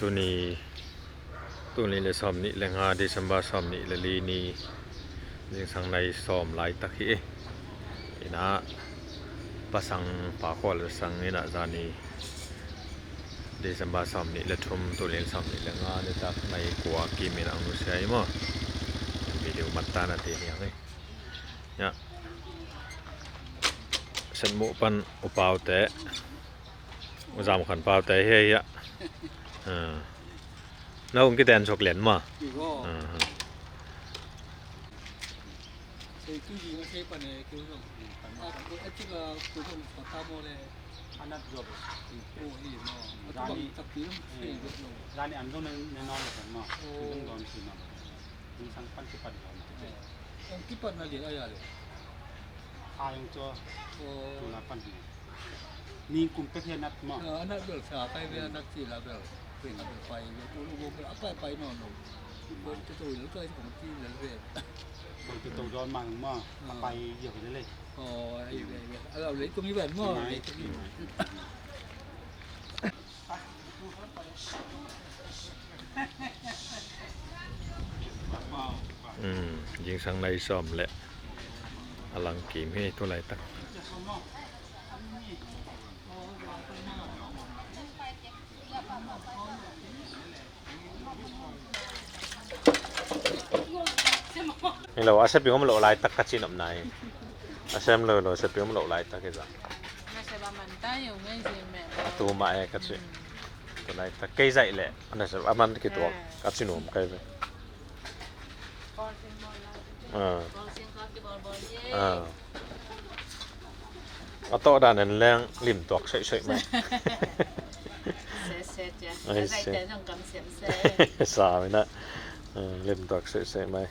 ตัวนี้เลยซ้อมนี่แรงเดซัมบาซ้อมนี่ละลีนี่ยังสังในซ้อมหลายตะกี้อีนะปะสังปาขอลสังนี่นะจานี่เดซัมบาซ้อมนี่ละทุมตัวเล่นซ้อมนี่แรงนี่ตักในกัวกิมินอังนุเซียมั้งวิดีโอมัตตานาทีนี่ไงเนี่ยฉันมุปันอุปาวแต่อุจามขันปาวแต่เฮียแล้วผมก็แดนชกเหรียญมาRani ando nenon sama, tung don sini. Ini sang kipat don. Kipat nali ayah le. Ayang tu, tu lapan ni. Ni kumpet yang nak mah. Anak bel siapa yang anak si lah bel. Pengen bel pai, ulu apa pai non. Itu tu itu tuของที่เลยเว้ย Itu tu don mang mah, apa yang dia le. อ๋อไอ้เราเลยตรงนี้แบบมั่วเลยยิงสังในซ้อมและอลังกีมให้เท่าไหร่ตักนี่เราอาเซปิงมันโลหลายตักกะจินอำนายอาเซมเลยเราเซปิงมันโลหลายตักเกซ่าตัวมาเอกะจิตัวไหนตักเกยแหละอันนั้นอามันกี่ตัวกะจิโนมไกไปเอาโต๊ะด้านนั้นแรงลิ่มตวกเฉยๆมั้ยเซ่ๆจ้ะใส่แต่ต้องกำเสียมแซ่สาวนะลิ่มตวกเฉยๆมั้ย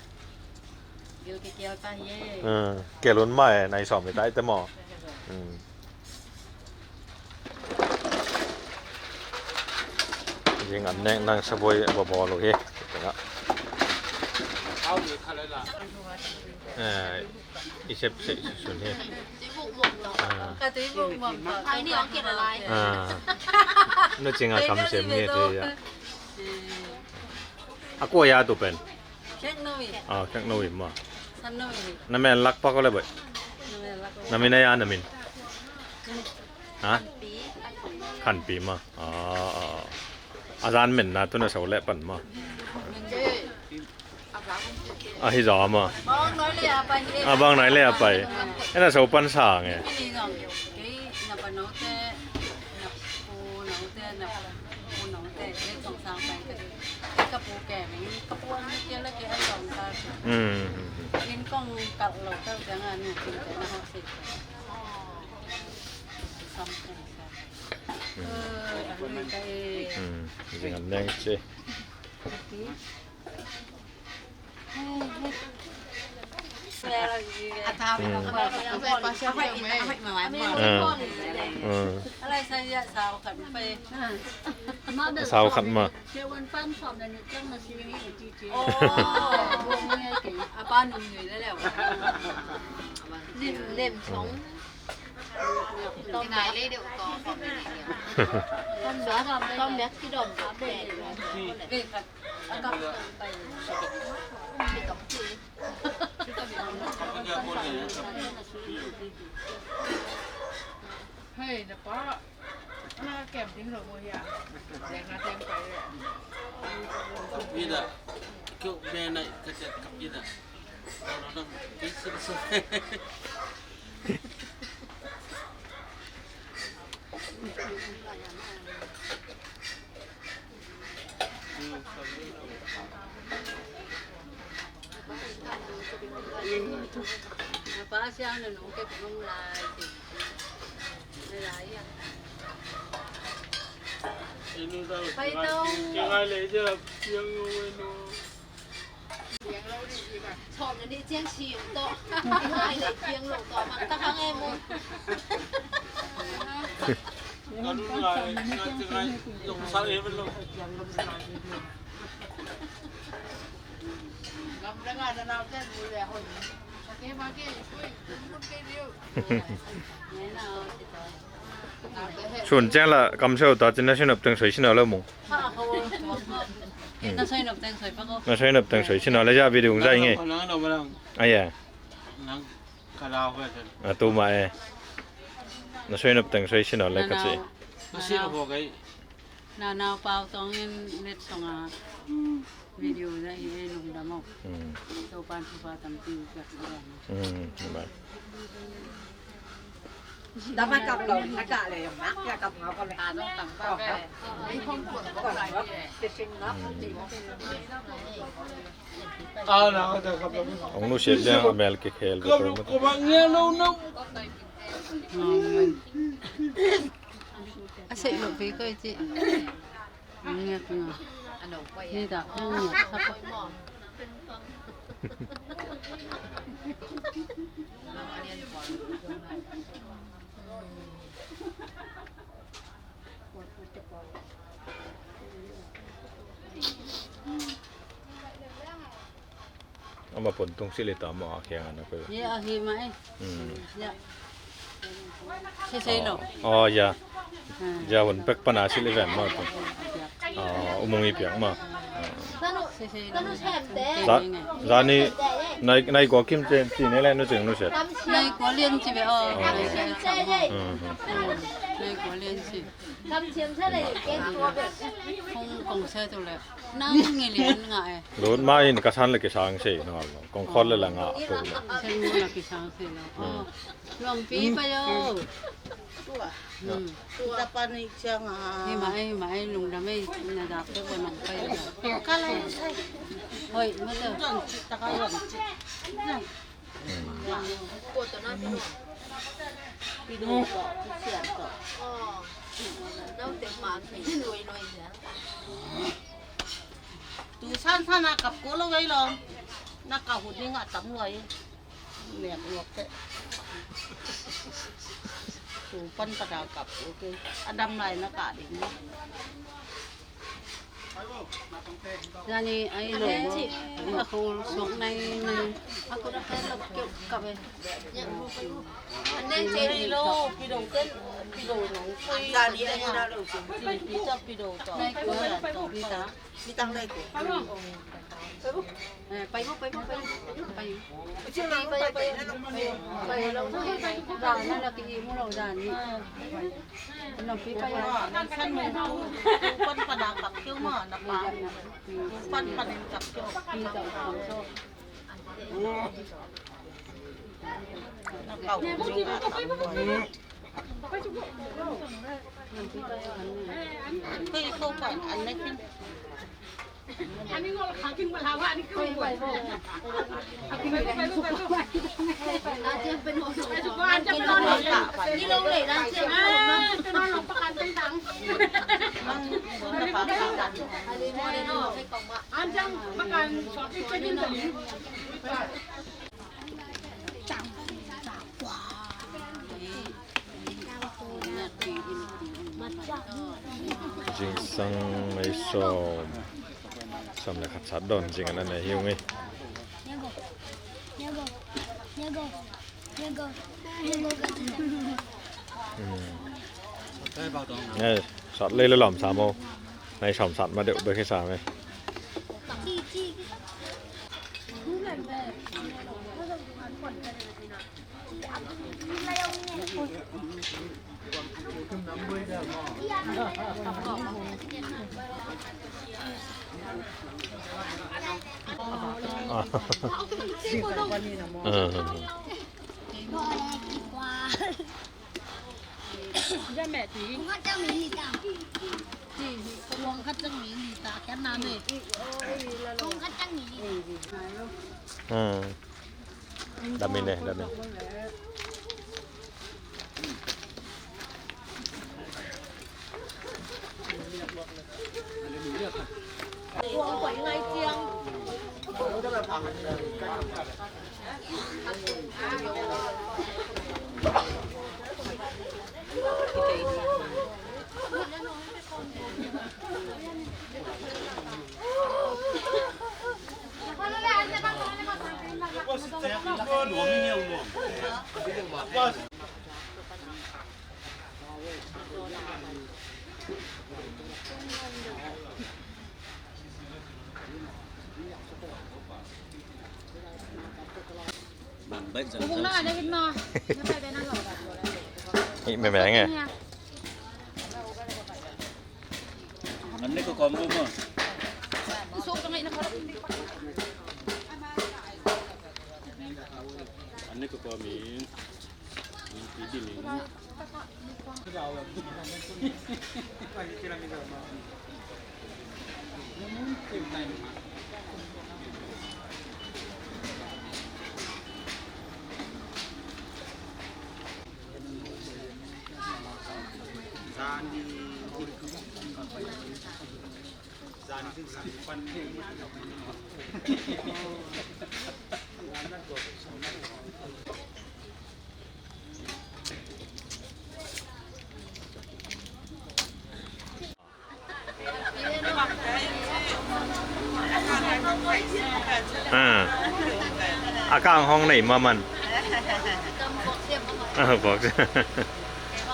เกี่ยวๆตาเย่เกลุ้นใหม่ในซ้อมไปได้แต่หมอยิงอันแน่นั่งสบายบ่ๆโลเฮนะเอาอยู่คันเลยล่ะอีเซฟสุนเฮก็ตีบุกหม่อมไอ้นี่เอาเก็บอะไรนั่นจริงอ่ะคำเสียมเนี่ยเดียวอ่ะกัวยาตัวเป็นแค่น้อยแค่น้อยมั้งสันน้อยนั่นแม่ลักปักอะไรบ่นั่นไม่นายนั่นมินฮะขันปีมั้งอาจารย์เหม็นนะตัวนั้นเสาแหลปั่นมั้งฮิจอมอ่ะบ้างน้อยเลยไปบ้างน้อยเลยไปไอ้น่ะเสาปันสาไงนับปนโนเตนับปูโนเตนับปูโนเตเล็กสองสามไปกระปูแก่ไหมกระปูนี่เจ้าเล็กแก่สองตาลิ้นกล้องกัดหลอกเจ้าจังอันนี้กินแต่ละห้องสิซ้ำกันอันนี้ไปจริงอันแรงเจ้อะไรใส่ยาสาวขันไปสาวขันมาเชื่อวันปั้นสอบในจังมาซีนี้อยู่จีจีโอ้พวกนี้เก่งอาป้าหนุ่มอยู่ได้แล้วเล่มสองยังไงเลยเดี๋ยวก็สอบในไหนเดียวต้องแบกที่ดมครับเด็กเด็กกันก็ไปไม่ต้องคุยเฮ้ยนะป้าน่าแก้มจริงเหรอโมยาแดงนะแดงไปเลยนี่น่ะเกี่ยวแม่ไหนก็จะกับนี่น่ะเราต้องกินสุดป้าเช้าหนูเก็บลงลายหลายอย่างไปต้องยังไงเลยจะยังงูเนาะชอบอันนี้เจียงชิวโตไม่เลยเจียงหลงต่อมันตั้งข้างเอมุก็รู้ไงจะไงลงซาเอมันลงกำลังงานเราเต้นดูแลคนโอเคมาเกี่ยช่วยคุณเกี่ยวชวนแจ้งละกำเช้าตาจินน่าชนบจังสวยชินเอาแล้วมั้ง nó xoay nộp tiền xoay bác ô nó xoay nộp tầng suối xin nó lấy ra video dạy nghe Còn nắng đâu mà đang ai à nắng cà lao hết rồi. à tu mà nó xoay nộp tầng suối xin nó lấy cái gì Nó xịt vào cái nào bao tông em nét xong à video ra em lùng đam mốc tàu pan pha tầm tiêu gạt rồi đúng rồi đâm hai cặp lồng hai cặp này mát hai cặp ngọc con nàyต้องตังป้าแก่ไม่คงปวดก็ไหลแก่ cái sinh nó thì nào được gặp được. ông nó xếp ra mel cái khéo cái tôi Có bạn nghe lâu lâu. à sẽ nộp phí coi chị nghe không à อันนั้นไป นี่จ้ะนี่สะพก เอามาผลตรงสิเลยต่อหมอแข่งกันนะเพื่อน นี่เอาหิมะเนี่ยใช่หรอ อ๋ออย่าอย่าผลเป็กปัญหาสิเลยแหวนมาตัวอ๋ออุโมงค์อีเปียกมา ใช่หรอ ร้านนี้ในกัวคิมเจนจีนี่แหละนู่นเสียงนู่นเสีย ในกัวเลียนจีไปอ๋อในกัวเลียนจีคงใช่ตัวเลยนั่งเงี้ยเลียนง่าย รถมาอินกระชันเลยกี่ช้างเสียนะกองคอนเลยละงะตัวเลย ใช่มูลกี่ช้างเสียแล้วอ๋อลองปีไปโย่ Dapat ni siang ah. นี่มาไอ้ลุงดำไม่นาดับเจ้าคนน้องไป Kalau saya เฮ้ยมาเถอะ jangan cerita kalau ปวดตัวนั้นปวด hidup kok siang kok. อ๋อแล้วเต็มมาที่รวยเนี่ย Tu san nakap ko lo gay lo. Nakahudi nga tamloy. Lihat ngok te. Tu pan padakap okay. Adam lai nakading. ร้านนี้ไอ้หนูว่าเขาส่งในaku dah kelop kap eh อันนี้เจ Jadi lo pidong ken pidong nong koi. Dari ay na lo. Bisa pidong to. ในกัวพี่ตา Bitang dai ko. ไปบ่ไป Sila ko pa pa. ไปเราด่านนั่นละกี่มูเราด่านนี่น้องพี่ไป San mo tu pan padakap kyo mo na pa. Pan padakap kyo. พี่ต่อของโซ่ Nakahudi nga tamloy. น้องพี่ไปอันนี้ Kaya ikaw pa, anak yun. อันนี้ก็ขาขึ้นมาแล้วว่าอันนี้คือ ไปบ่อาเจียเป็นหัวสุด อาจจะเป็นนอนหลับนี่ลงเลยนะเจ้าจะนอนหลับประกันเป็นตัง อันนี้บ่ได้เนาะไปกล่องมา อันจังประกันสอบที่เป็นตัง จริงสังไม่ซ้อมซ้อมเลยขัดสัดดอนจริงอันนั้นเนี่ยหิวไงเนี่ยสัดเลยแล้วหล่อม3 โมงในช่อมสัตว์มาเดี๋ยวเบอร์แค่3ไงจะแม่ตี Kung kacang mini ta, kan nami. Kung kacang mini. ดามินเนี่ยดามิน Kung quậy ngay chiang. Kung na David mo. Napay na ko. นี่แม่ๆไง Ande ko kombo mo. Isok ka ngayon na karap. Ande ko komin. Yung pidi ni. À càng hong này mà mìnhบอก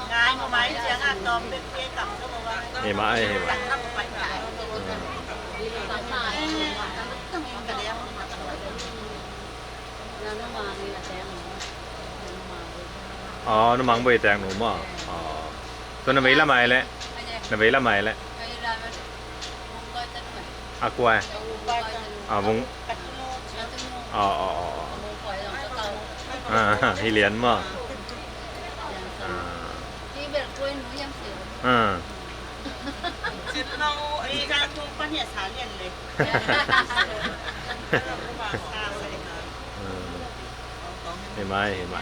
Ngai mà máy chẳng ăn tôm bên kia cầm cho mà vâng. เห็นไหมเห็นไหม อ๋อน้ำมันใบแตงหนูมั้งอ๋อตัวนั้นไม่ละไม่เลยนั่นไม่ละไม่เลยอากวยอ๋อวงอ๋ออ๋อฮิเลียนมั้งChip nó ấy ra thu phát hiện sáng liềnเลย เห็นไหมเห็นไหม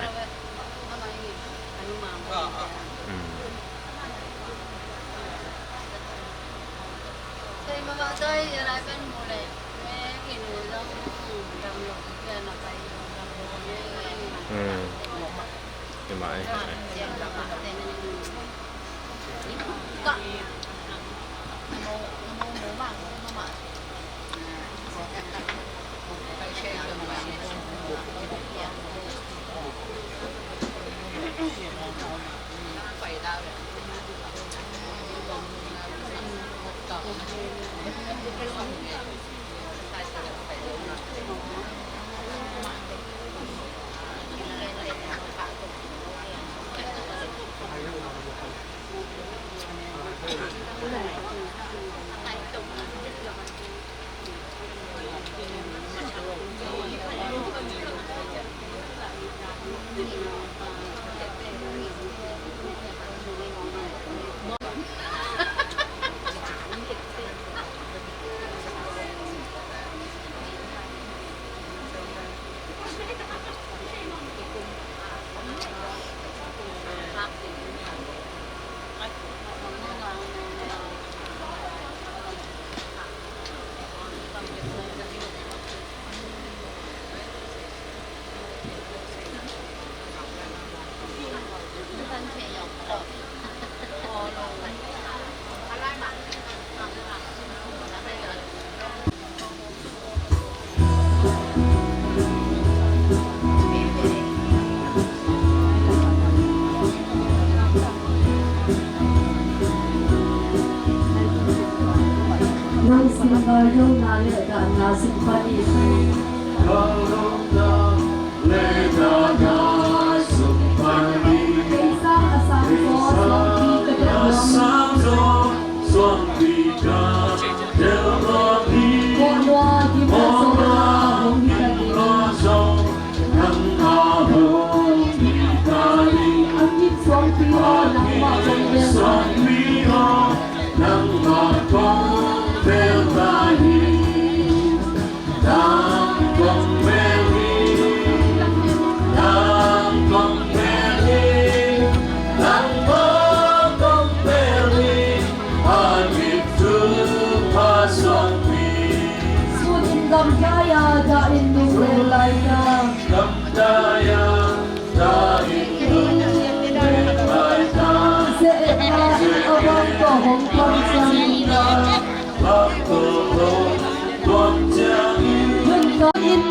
เห็นไหม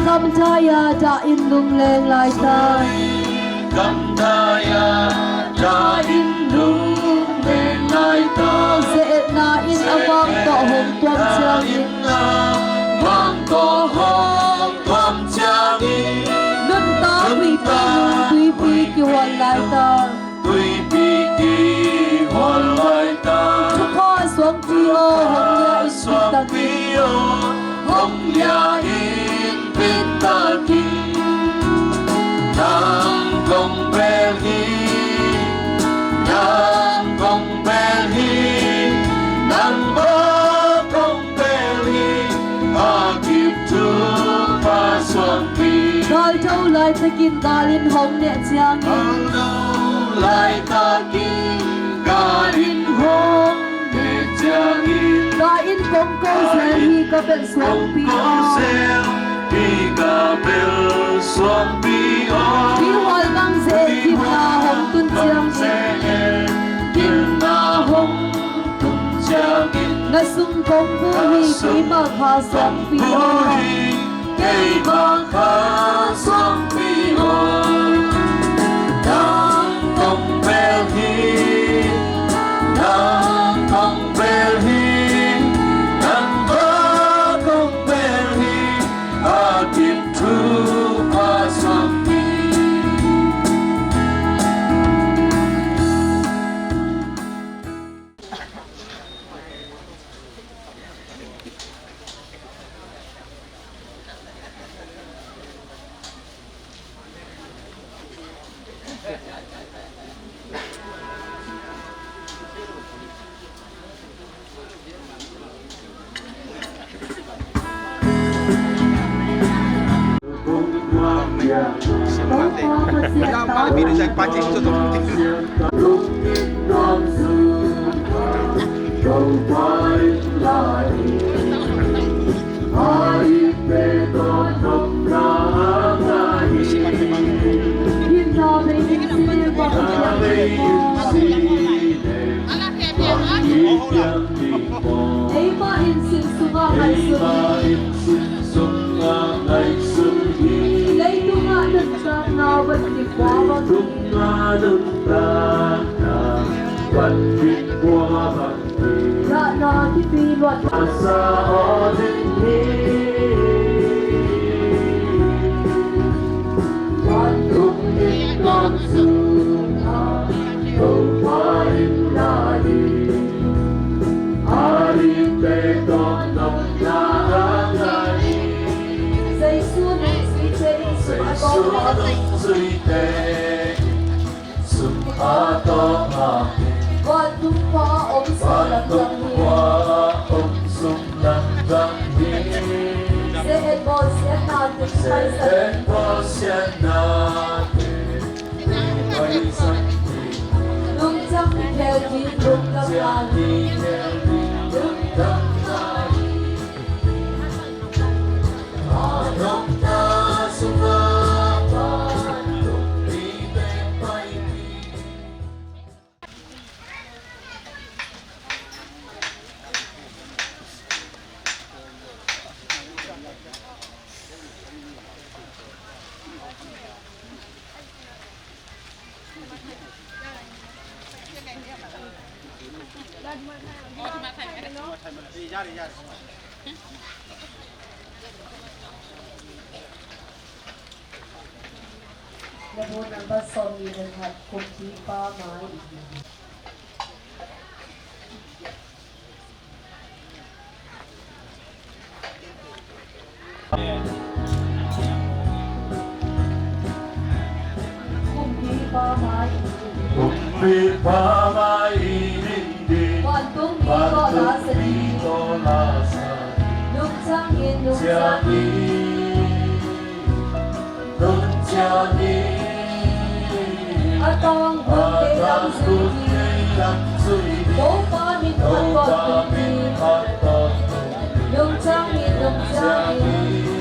Kam Jaya Da Indung Leng Lai Tai Kam Jaya Da Indung Leng Lai Tai Se Na In Awang To Hong Tuam Chiang In suang pi o hong ya in pitaki Nang kong belhi Nang kong belhi Nang ba kong belhi Akip tu pa suang pi Dal châu lai takin dalin hong ne chiang Ang đâu lại ta kim Karin hong để chiang in da in kong ko se hi ka bel suang pi o Hi ka bel suang pi o pi wal bang se kim na hong tun chiang Kim na hong tun chiang in na sung kong bu hi ki ma kha suang pi o Cây ba kha suang pi o Nang kong bel hi Nang kong bel hi Nang ba kong bel hi Akip tu pa suang pi Kim na be in se wa ei ma in sin sunga hai sun lei tu nga nan sa na wat ti kwa wa ya na ti pi wat say sun si say wat tu pa om sa la tang se et bo se na ti sai lung chang theo ji lung kamและบนอันบัสมีเดินหัดคุกที่ป้าไม้คุกที่ป้าไม้วันตุ้งมีก็ลาสดีลุกช่างยินลุกช่างยินอาตองบุญเกลังสุขีโตปามินพันกอดตุนีลุกช่างยินลุกช่างยิน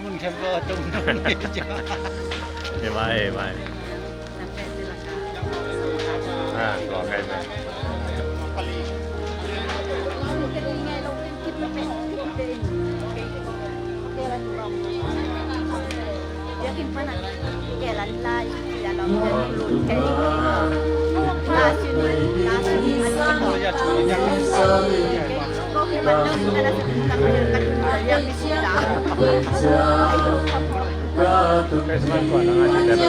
มึงแค่บ่ตรงนั้นจ้ะ ไม่รอใครไหม Yakin pa na kailan lang ilalong kay last yun okay man lang sila sa kanya sila Kasi man ko na nga sila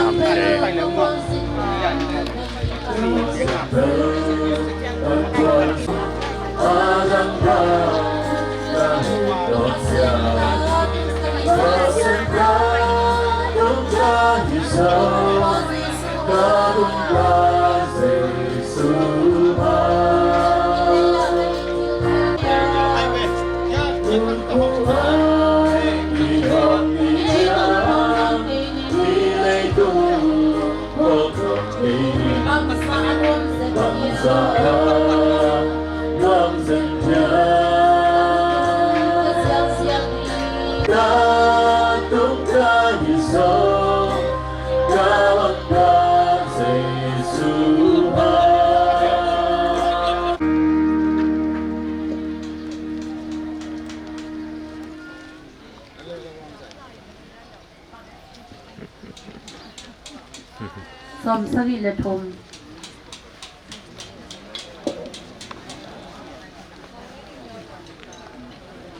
Som Savile Tom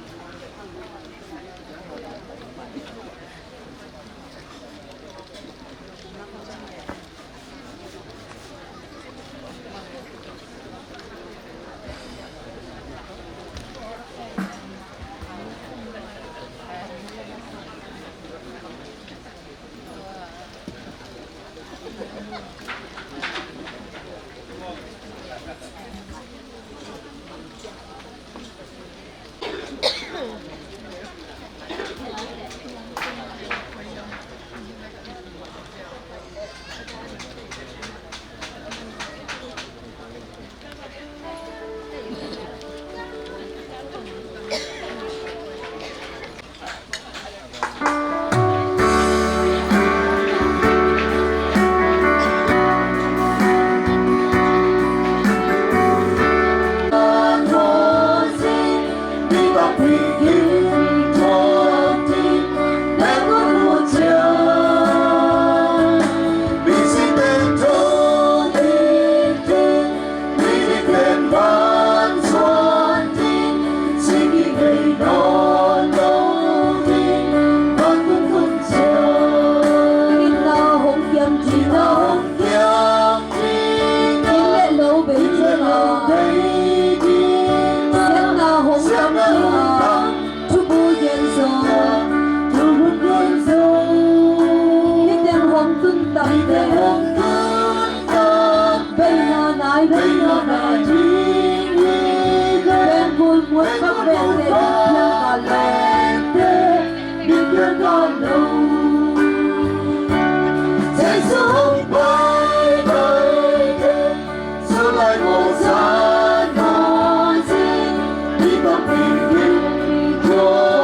Hãy subscribe cho kênh Ghiền Mì Gõ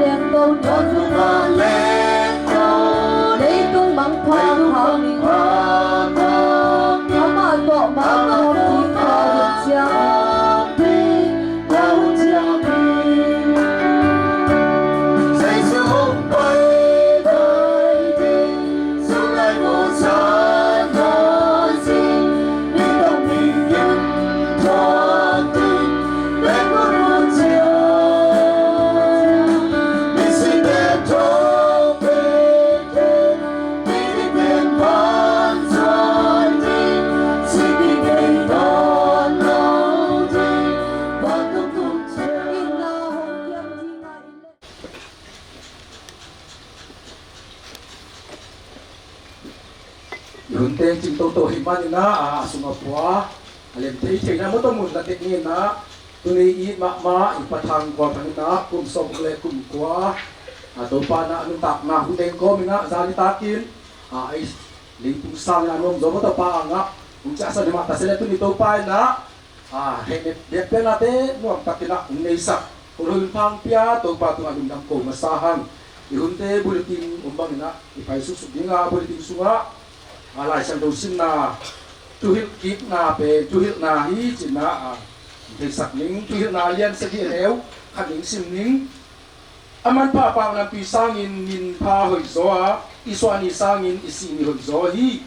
để không bỏ lỡ yun teng ching to himan na sumapwa alem tei chei na mo to mun na tekni na tuni I ma ipatang ko na kum som le kum kwa ato pa na anu tak na huteng ko mina zali takin ai lingpung sang na nom zomo to pa anga uncha sa dima ta sele tuni to pa na henet de penate no takina unneisa kulun pang pia to pa tu anu dam ko masahan ihunte bulletin umbang na ipai susuk dinga bulletin sunga alai sang do sin na tuhil kip na pe tuhil na hi china thei sak ning tuhil na lian sa ki leu khaning sim ning aman pa pang na pisangin nin pa hoi zo iswani sangin isi ni hoi zo hi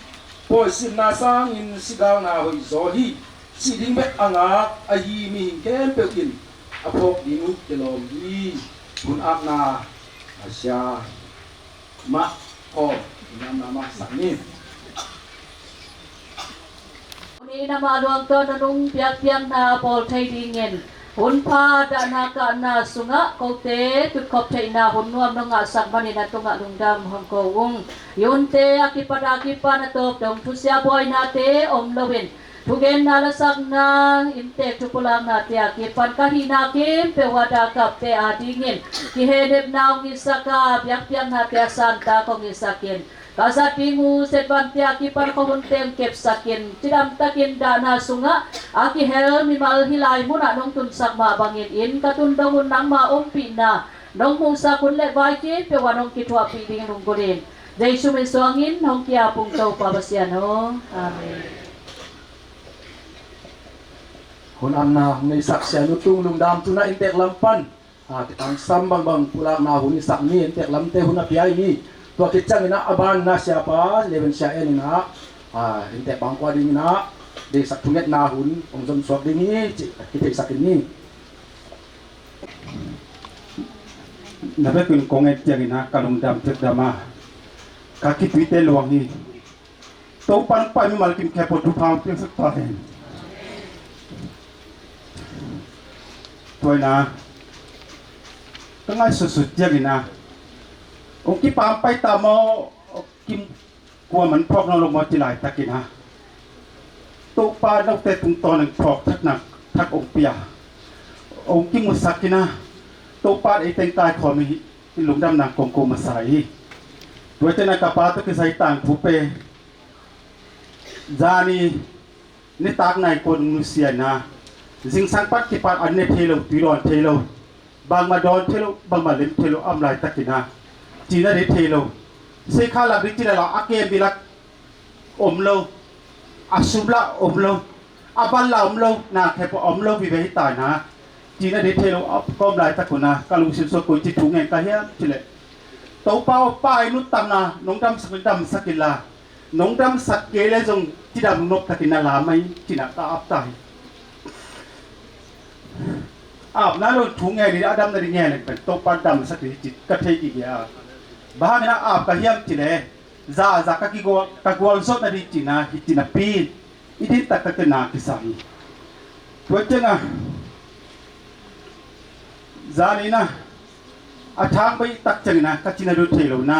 poi sin na sangin sigaw na hoi zo hi siding bet anga ahi mi kem pe in apok dinu kelom hi kun ap na asya ma ko nama sakni ni nama luang to nanung piak-piak na pol thai dingen hun pha da na ka na sunga ko te tut khop thai na hun nuam nga sak mani na tunga lungdam hong ko ung yun te akipada na top dong thusya boy na te om lowin thugen na la sak na inte thupulang na tia ki pan ka hina kim pe wada kap te adingin ki henep naw ngi saka piak-piak na te santa ko ngi sakin kasatingu setban tia ki pan ko hunteng kep sakin tidam takin dana sunga aki hel mimal hilai muna nong tun sak ma bangin in katun dongun nang ma ompi na nong musa kun le bai ki pe wanong ki thwa pi ding nong golin dei sumi suangin hong kia pung tau pa basian ho amen hun amna nei sak sia nutung lungdam tuna intek lampan kitang sambang bang pulang na hun sak ni intek lamte hun apiai ni tua kicang ina aban na siapa leven sia ina inte bangkwa ding na de sak tunget na hun omjom swak ding ni kita sak ni nabe kun konget jagina kalung dam tek dama kaki tuite luang ni to pan pa mi malkim kepo du phang pe sak ta hen toina tangai susut jaginaองค์ปามไปตามกิมกลัวมันพอกเราลงมาจิหลายตะกินะตุปาเราแต่ตุงตอนหนึ่งพอกทักหนักทักองค์เปียองค์กิมุสักกินะตุปาไอเต็งตายขอมีหลุมดำหนักกงโกมาใส่ด้วยเจนากาปาตะกิใส่ต่างผู้เปจานีนิตากในคนมุเสียนะสิงสังปัดกิปาอันเนเทโลตีรอนเทโลบางมาดอนเทโลบางมาเล่นเทโลอัมลายตะกินะจีน่าเดเทโลเซคาลาบิจิลาอาเกบิลักอมโลอาซุบลาอมโลอาบัลลาอมโลนาแคปอมโลวิเวหิตายนะจีน่าเดเทโลก็มลายตะกุนะกาลุสินโซกุจิถุงเงกะเฮียจิเลโตเป้าป้ายนุตัมนะนงดำสกินดำสกิลานงดำสักเกเลจงจิดำนกตะกินาลาไม่จินะตาอับตายอาบน้ำถุงเงดีอาดัมนาดิเงเลยเป็นโตปันดำสกิจิตกะเทกิเบียbahan na aap kahiyam chile za kagwal sot na di china hitina pin idin takatena kisahi tuwachenga zani na athang bai takchangna kachina du thelo na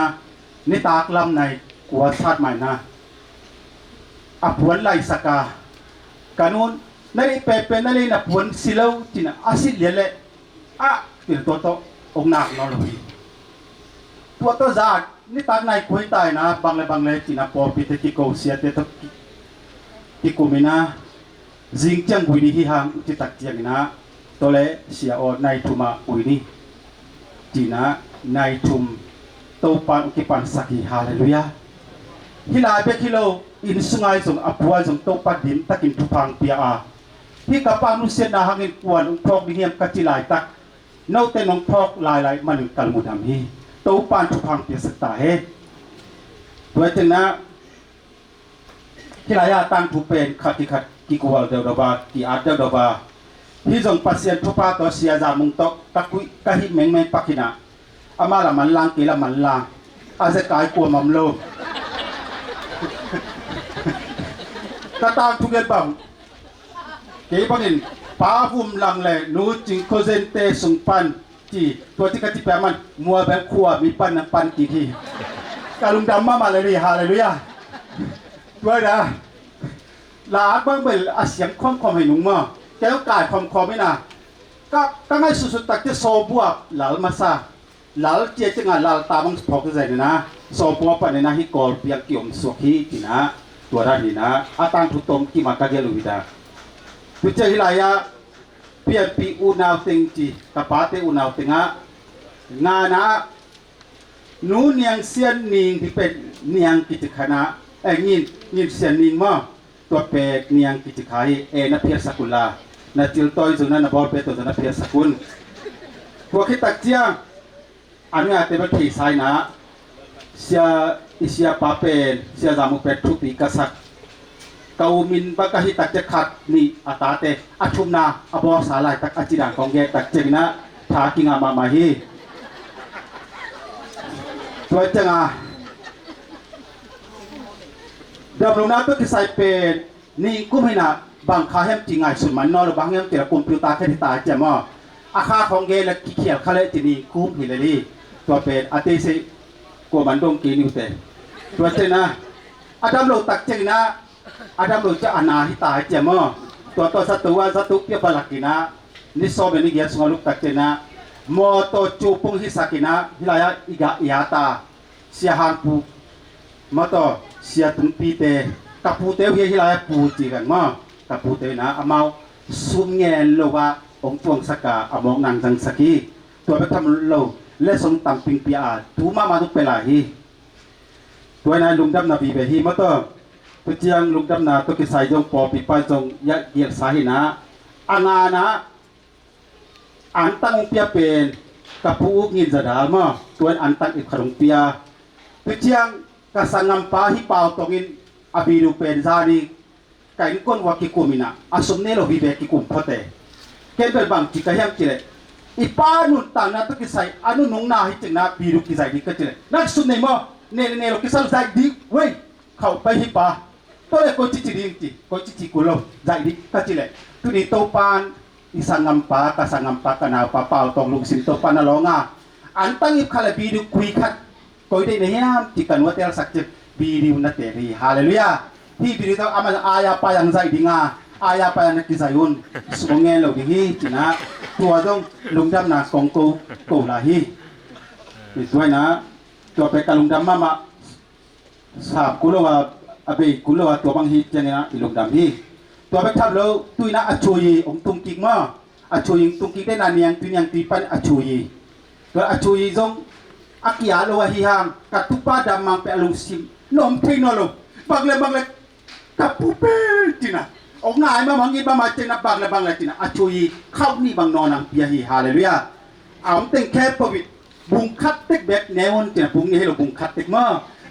ni taklam nai kwa sat mai na aphuan lai saka kanun nari pepe nari na puan silaw china asit lele pil to ong nak no loตัวตัวจาดนี่ตากนายคุยตายนะบางเลยจีน่าพอพิเศษที่เขาเสียเตะที่กูมีนะจิงจังกุยนี่ที่หางที่ตักเจียงนะตัวเล่เสียอดนายทุมากุยนี่จีน่านายทุมโตปันอุกิปันสักฮีฮาเลลูยาฮิลาเบคิโลอินสุงไงส่งอับวันส่งโตปันดินตักินทุพังเปียอาที่กับปานุเสียนาหางินกวนอุพอกดิเฮียมกัจจิลายตักโนเตนองพอกลายมันกัลมุดามฮีโตปันทุพังเปียสตาเฮด้วยจึงนะที่ลายาตั้งทุเป็นขัดกิกวลเดวดบาที่อาเดวดบาที่ส่งปัสเซียนทุปาตัวเสียจามุงตกตะกุยกะหิเมงปักินะอามาละมันลางกีละมันลางอาเซกายกัวมัมโลตะตางทุเกบังเกบังอินปาฟุมลังเลนูจิงโคเซนเตสุงปันจีตัวที่กติแปมันมัวแบบขัวมีปันกี่ทีกาลุงดำมาเลยดิฮาเลลูยา ด้วยนะลาบ้างเป็นอาเสียงคอมให้หนุ่มมาแก้วกายคอมไม่น่ะก็ให้สุดๆตักจะโซบัวหลามาซาหลาเจี๊ยจะงานหลาตาบังพอกใจนะโซบัวปะเนี่ยนะฮิกอลเปียกเกี่ยมสุขีที่นะตัวด้านนี้นะอาตังทุตงกี่มากระเกลุวิดาพิจารณาเปียปีอุณาวติงจีตาปาเตอุณาวติงะงานะนูเนียงเสียนนิงที่เป็นเนียงกิจขณะงินเสียนนิงมาตัวเป็ดเนียงกิจขายนับเพียรสกุลานาจิลตอยจุนันนบอลเป็ดตัวนับเพียรสกุลพวกที่ตักเจียอันนี้อาจจะเป็นที่สายนะเสียปาเป็นเสียจามุเป็ดทุปีกษัตริย์กามินบักหิตักจะขัดนี่อาตาเตอัชุมนาอบอสาลายตักอจิรังของแกตักเจงนะทากิงามาฮีตัวจังดำลงน้ำตัวที่ใส่เป็นนี่กุ้มให้นะบางข้าเห็นจริงไงสุดมันนอนหรือบางเห็นเจอคอมพิวเตอร์แค่ที่ตาเจมออาคาของเกลขี้เขียวข้าเลยจีนี่กุ้มหิเลลี่ตัวเป็นอาทิสิกว่ามันดงกินอยู่เตตัวเจนะอาดัมโลตักเจนะอาดัมโลจะอนาหิตาเจมอตัวสตุเปียบลักกินะนี่ซอเป็นนี่เกียร์สงลุกตักเจนะมอโตจูปุงฮิสักินะฮิลายะอิกะอิยาตาเสียหันปูมอโตเสียตุนปีเตกับปูเตวิฮิลายะปูจีกันมากับปูเตนะอามาซุมเงลโลวะองค์ปวงสกาอมองนังจังสกีตัวไปทำโลและสงตังปิงปีอาทูมาทุกเปลาฮีตัวนั้นลุงดำนาบีเบฮีมอโตตัวเจียงลุงดำนาตัวกิสายจงปอปีไปจงยะเกียรสาหินะอางานะอันตั้งเปียเป็นกับผู้งินจะดามาตัวอันตั้งอีกขนมเปียตัวเจียงกษังำปาฮิเปาตงินอภิรูเป็นซาดีไก่ก้นวักิกุมินะอาสมเนโลวิเบกิกุมพเตเกณฑ์เป็นบางจิกะเฮียมจิเลอีปานุตังนะตุกิไซอนุนงนาฮิจินะบิรุกิไซดีกะจิเลนักสุดเนมเนโลกิซัลไซดีเว้ยเข้าไปฮิปาตัวเลโกจิจิดิงจิโกจิจิกุโลไซดีกะจิเลตุดีโตปานisangampa kasangampa kanapa pau tong lung sim to panalonga antang ip khala bidu kui khat koi de neham tikan watel sakje bidu na teri haleluya hi bidu to ama aya pa yang zai dinga aya pa yang ki zayun sunge lo hi tina tua dong lungdam na kongko ko la hi ni tuai na to pe ka lungdam mama sa kulo wa abe kulo wa to bang hi jena lungdam hiตัวไปทำแล้วตุยนะอชูยีองตุงกิงมาอชูยีตุงกิงได้นานเนียงตุยยังตีปันอชูยีตัวอชูยีจงอากิยาโลวะฮิฮังกัตุปาดามังเปอลุซิมนมเทนโลบางเลยกับปูเปจินะองงายมามังยีมาเจนะบางเลยจินะอชูยีเข้านี่บางนอนังเปียฮีฮาเลลูยาเอาเต็งแค่ปวิบุงคัดเต็กแบบแนวจินะบุงนี่ให้เราบุงคัดเต็กมา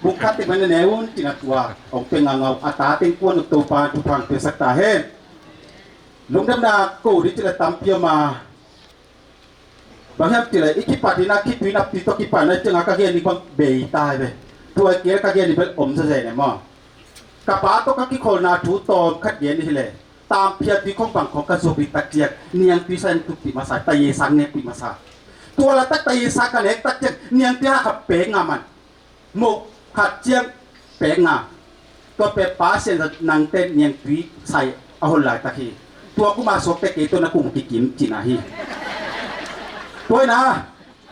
บุคคลที่มันแนวจินัตัวออกเป็นเงาอัตราเต็งกวนตัวปานทุพังเป็นสักตาเห็นลุงดำนากูดิจิตตามเปียมาบางแห่งจิเลยอีกปัดนี่นะคิดวินับติดตัวคิดปัดนั่นจึงอาการเงี้ยนี่บางเบยตายไปตัวเกี้ยการเงี้ยนี่เป็นอมเสียเนี่ยมั้งกับป้าตัวกิโคนาถูตอมขัดเย็นนี่เลยตามเพียรที่ของฝั่งของกระทรวงปิตะเกียกเนียงพิเศษตุติมาสายตะเยสังเนี่ยปิมาสาตัวละตะเยสังกันเล็กตะเกียกเนียงที่ห้าขับเป๋งามันโมขัดเจียงเป๋งาตัวเป๋ป้าเส้นนางเต้นเนียงปีใส่เอาหลายตะกี้ตัวกูมาสกเตกตัวนักกุมกิกิมจินาฮีตัวนะ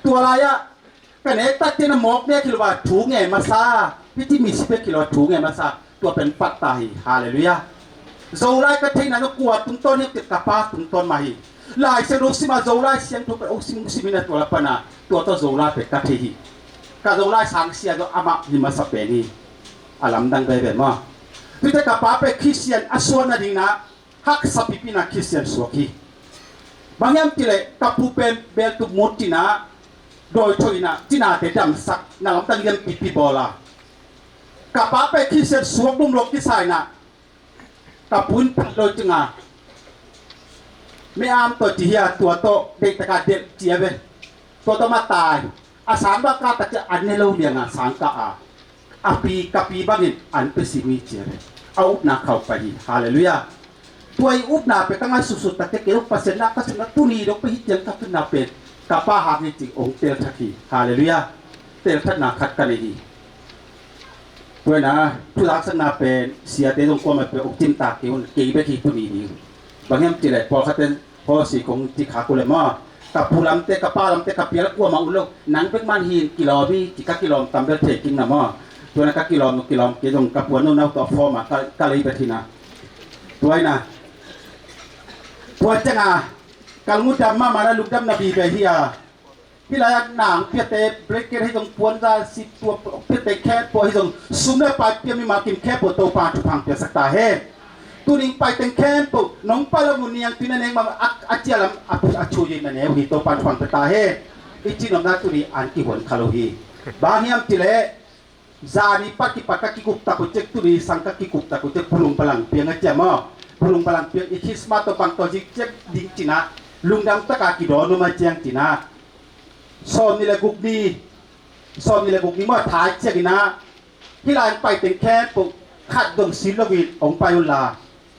ตัวอะไรอะกันเอกตัดเจนหมอกเนี่ยคิดว่าถูงไงมาซาพี่ที่มี11 กิโลถูงไงมาซาตัวเป็นปัตตาฮีฮาเลลูยาโซไลก็ที่นั่นก็กวาดตุ้งต้นเนี่ยติดกับป้าตุ้งต้นมาฮีลายเสียงรู้สิมาโซไลเสียงทุกเป็นอกสิมินะตัวละปนาตัวโซไลเป็นกัตที่ฮีกาโซไลสังเสียก็อามาหิมาสเปนีอาลัมดังไปแบบว่าพี่แต่กับป้าเป็นคริสเตียนอสวนนั่นเองนะฮักสับปีนักคริสเตียนสวกีบางอย่างที่เลยกับผู้เป็นเบลตุมุตินะโดยช่วยนะที่น่าจะจำสักนั่งตั้งเงินปีบอลากับป้าเป็นคริสเตียนสวกดุมโลกที่ใส่นะกับปุ่นโดยจึงอ่ะไม่อามตัวจีเฮียตัวโตเด็กตะการเด็กเจียเวตัวโตมาตายอาสามบากาตะจะอันเนโลเดียงอ่ะสังกะอาปีกับปีบางอย่างอันเป็นสิ่งมีเจียเวเอาอุปนาเข้าไปฮาเลลูยาตัวอุปนาเป็นตั้งแต่สุดๆแต่เกี่ยวกับเสนาก็สำนักตุนีดอกไปหิจังกับตุนาเป็นกับป้าหาจริงองค์เตลทักีฮาเลลูยาเตลทัดนาขัดกันเลย ด้วยนะทุลักษณะเป็นเสียเตรงกว่ามันเป็นอกจิ้มตาเกี่ยวเกี่ยวไปที่ตัวนี้บางแห่งจิเลยพอเขาเป็นพอสีของที่ขากุเลยมากับผู้ลำเตะกับป้าลำเตะกับเปียแล้วกลัวมาอุ่นโลกหนังเป็นมันหินกิโลพี่จิกกิโลตำเดือดเทกินนะมาตัวนั้นกิโลเกี่ยวตรงกับหัวโน้นเอาตัวฟอร์มกะเลยไปที่นะด้วยนะตัวจังอ่ะกัลมุดดำมาแล้วลูกดำนบีไปที่อ่ะพี่ลายหนังเพียเตะเบรกเกอร์ให้ตรงปวนได้สิตัวเพียเตะแค่ปวให้ตรงซุ่มได้ไปเพียมีมากินแค่ปวดตัวปานทุกพังเพียสักตาเฮตัวนี้ไปแต่งแค่ปวดน้องไปแล้วมุนียังที่นั่นเองมาอัจฉริยะอัจฉริยะนั่นเองหิตัวปานทุกพังเพียตาเฮอีจีนอมนาตัวนี้อันกี่วันคาโลฮีบางอย่างที่เละจานี่ปักกี่ปักกี่กุบตะกุเจกตัวนี้สังกักี่กุบตะกุเจกพลุงพลังเพียงอาจจะมาพลุงพลังเพียงอีคิสมาตัวปังตัวจิกเจกดิ้งจีน่าลุงดำตะกากี่ดอนมาเจียงจีน่าซ้อมนี่แหละกุกนี้มาถ่ายเจียกินะพี่ลายไปแต่งแค่ปกขัดดงศิลวิทย์องไปอุลา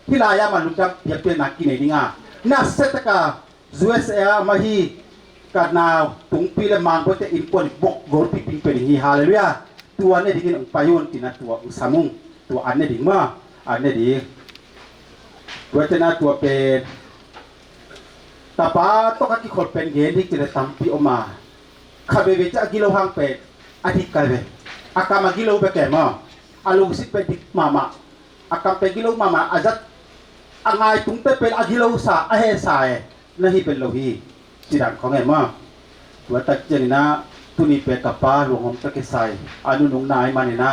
พี่ลายมาลุกจับเปียนักกินเองน่าเสตกาจูเอสเอมาฮีกันนาวตุงปีละมังก็จะอินปนบกโกลปีปิงเป็นฮีฮาเลลูยาตัวนี้ดิ้งองไปอุนตินะตัวสามุงตัวอันนี้ดิ้งมาอันนี้ดิ้งตัวเจน่าตัวเป็นตาป้าต้องการที่คนเป็นเงินที่จะทำพิโอมาข้าเบจะกิโลหังเป็ดอาทิตย์กันเบอากามากิโลไปแก่มาอาลุงสิเป็นดิมามาอากาเป็นกิโลมามาอาจัดอ่างไงตุ้งเป็นอากิโลสาเฮสายนั่นที่เป็นโลหีจีดันของเอ็มมาตัวตัดเจนินะตุนีเป็นตาป้าหลวงหงตะเกษายอนุนงนายมานี่นะ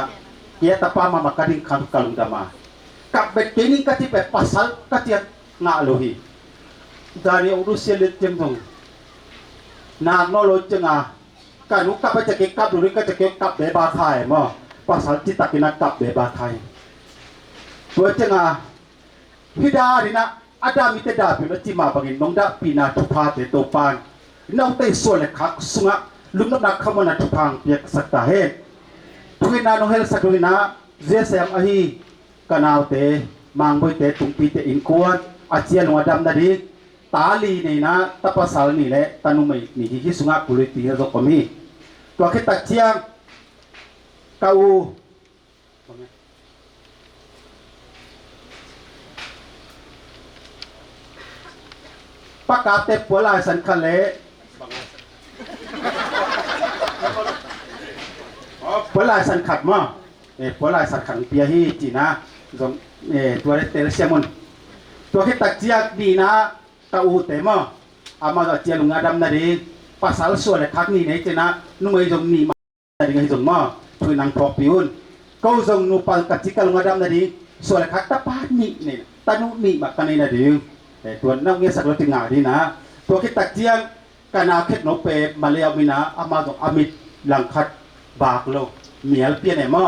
เกียตาป้ามามากัดิงขันกัลุงดามากับเป็นเกนิกัที่เป็นภาษากัที่งาโลหีdari urusan lecem nak nolong cengah kan ukap baca kekap dulu kan kekap bebas khai mo pasal cita kena kap bebas khai tua cengah hidari nak ada mite da pi cima bangin nong da pina tupa te topan nong te so le khak sunga lum nak khamana tupang piak sakta he tuina nong hel sakuna jesem ahi kanau te mangboi te tungpi te inkuan acian wadam nadi tali ni na tapasal ni le tanumai ni hi sunga kuliti ro komi to ke tachiang kau pakate pola san khale pola san khat ma pola san khan pia hi china jong to le tel siamon to ke tachiang di na tau tema ama ga tia lunga dam na de pasal so le khak ni nei chena nu mai jong ni ma de ngai jong ma thui nang prop piun ko jong nu pal ka chikal lunga dam na de so le khak ta pa ni ne tanu ni ma ka nei na de tuan nang nge sak lo tinga di na to ki tak chiang kana khet no pe malia mina ama jong amit lang khat bak lo miel pia ne ma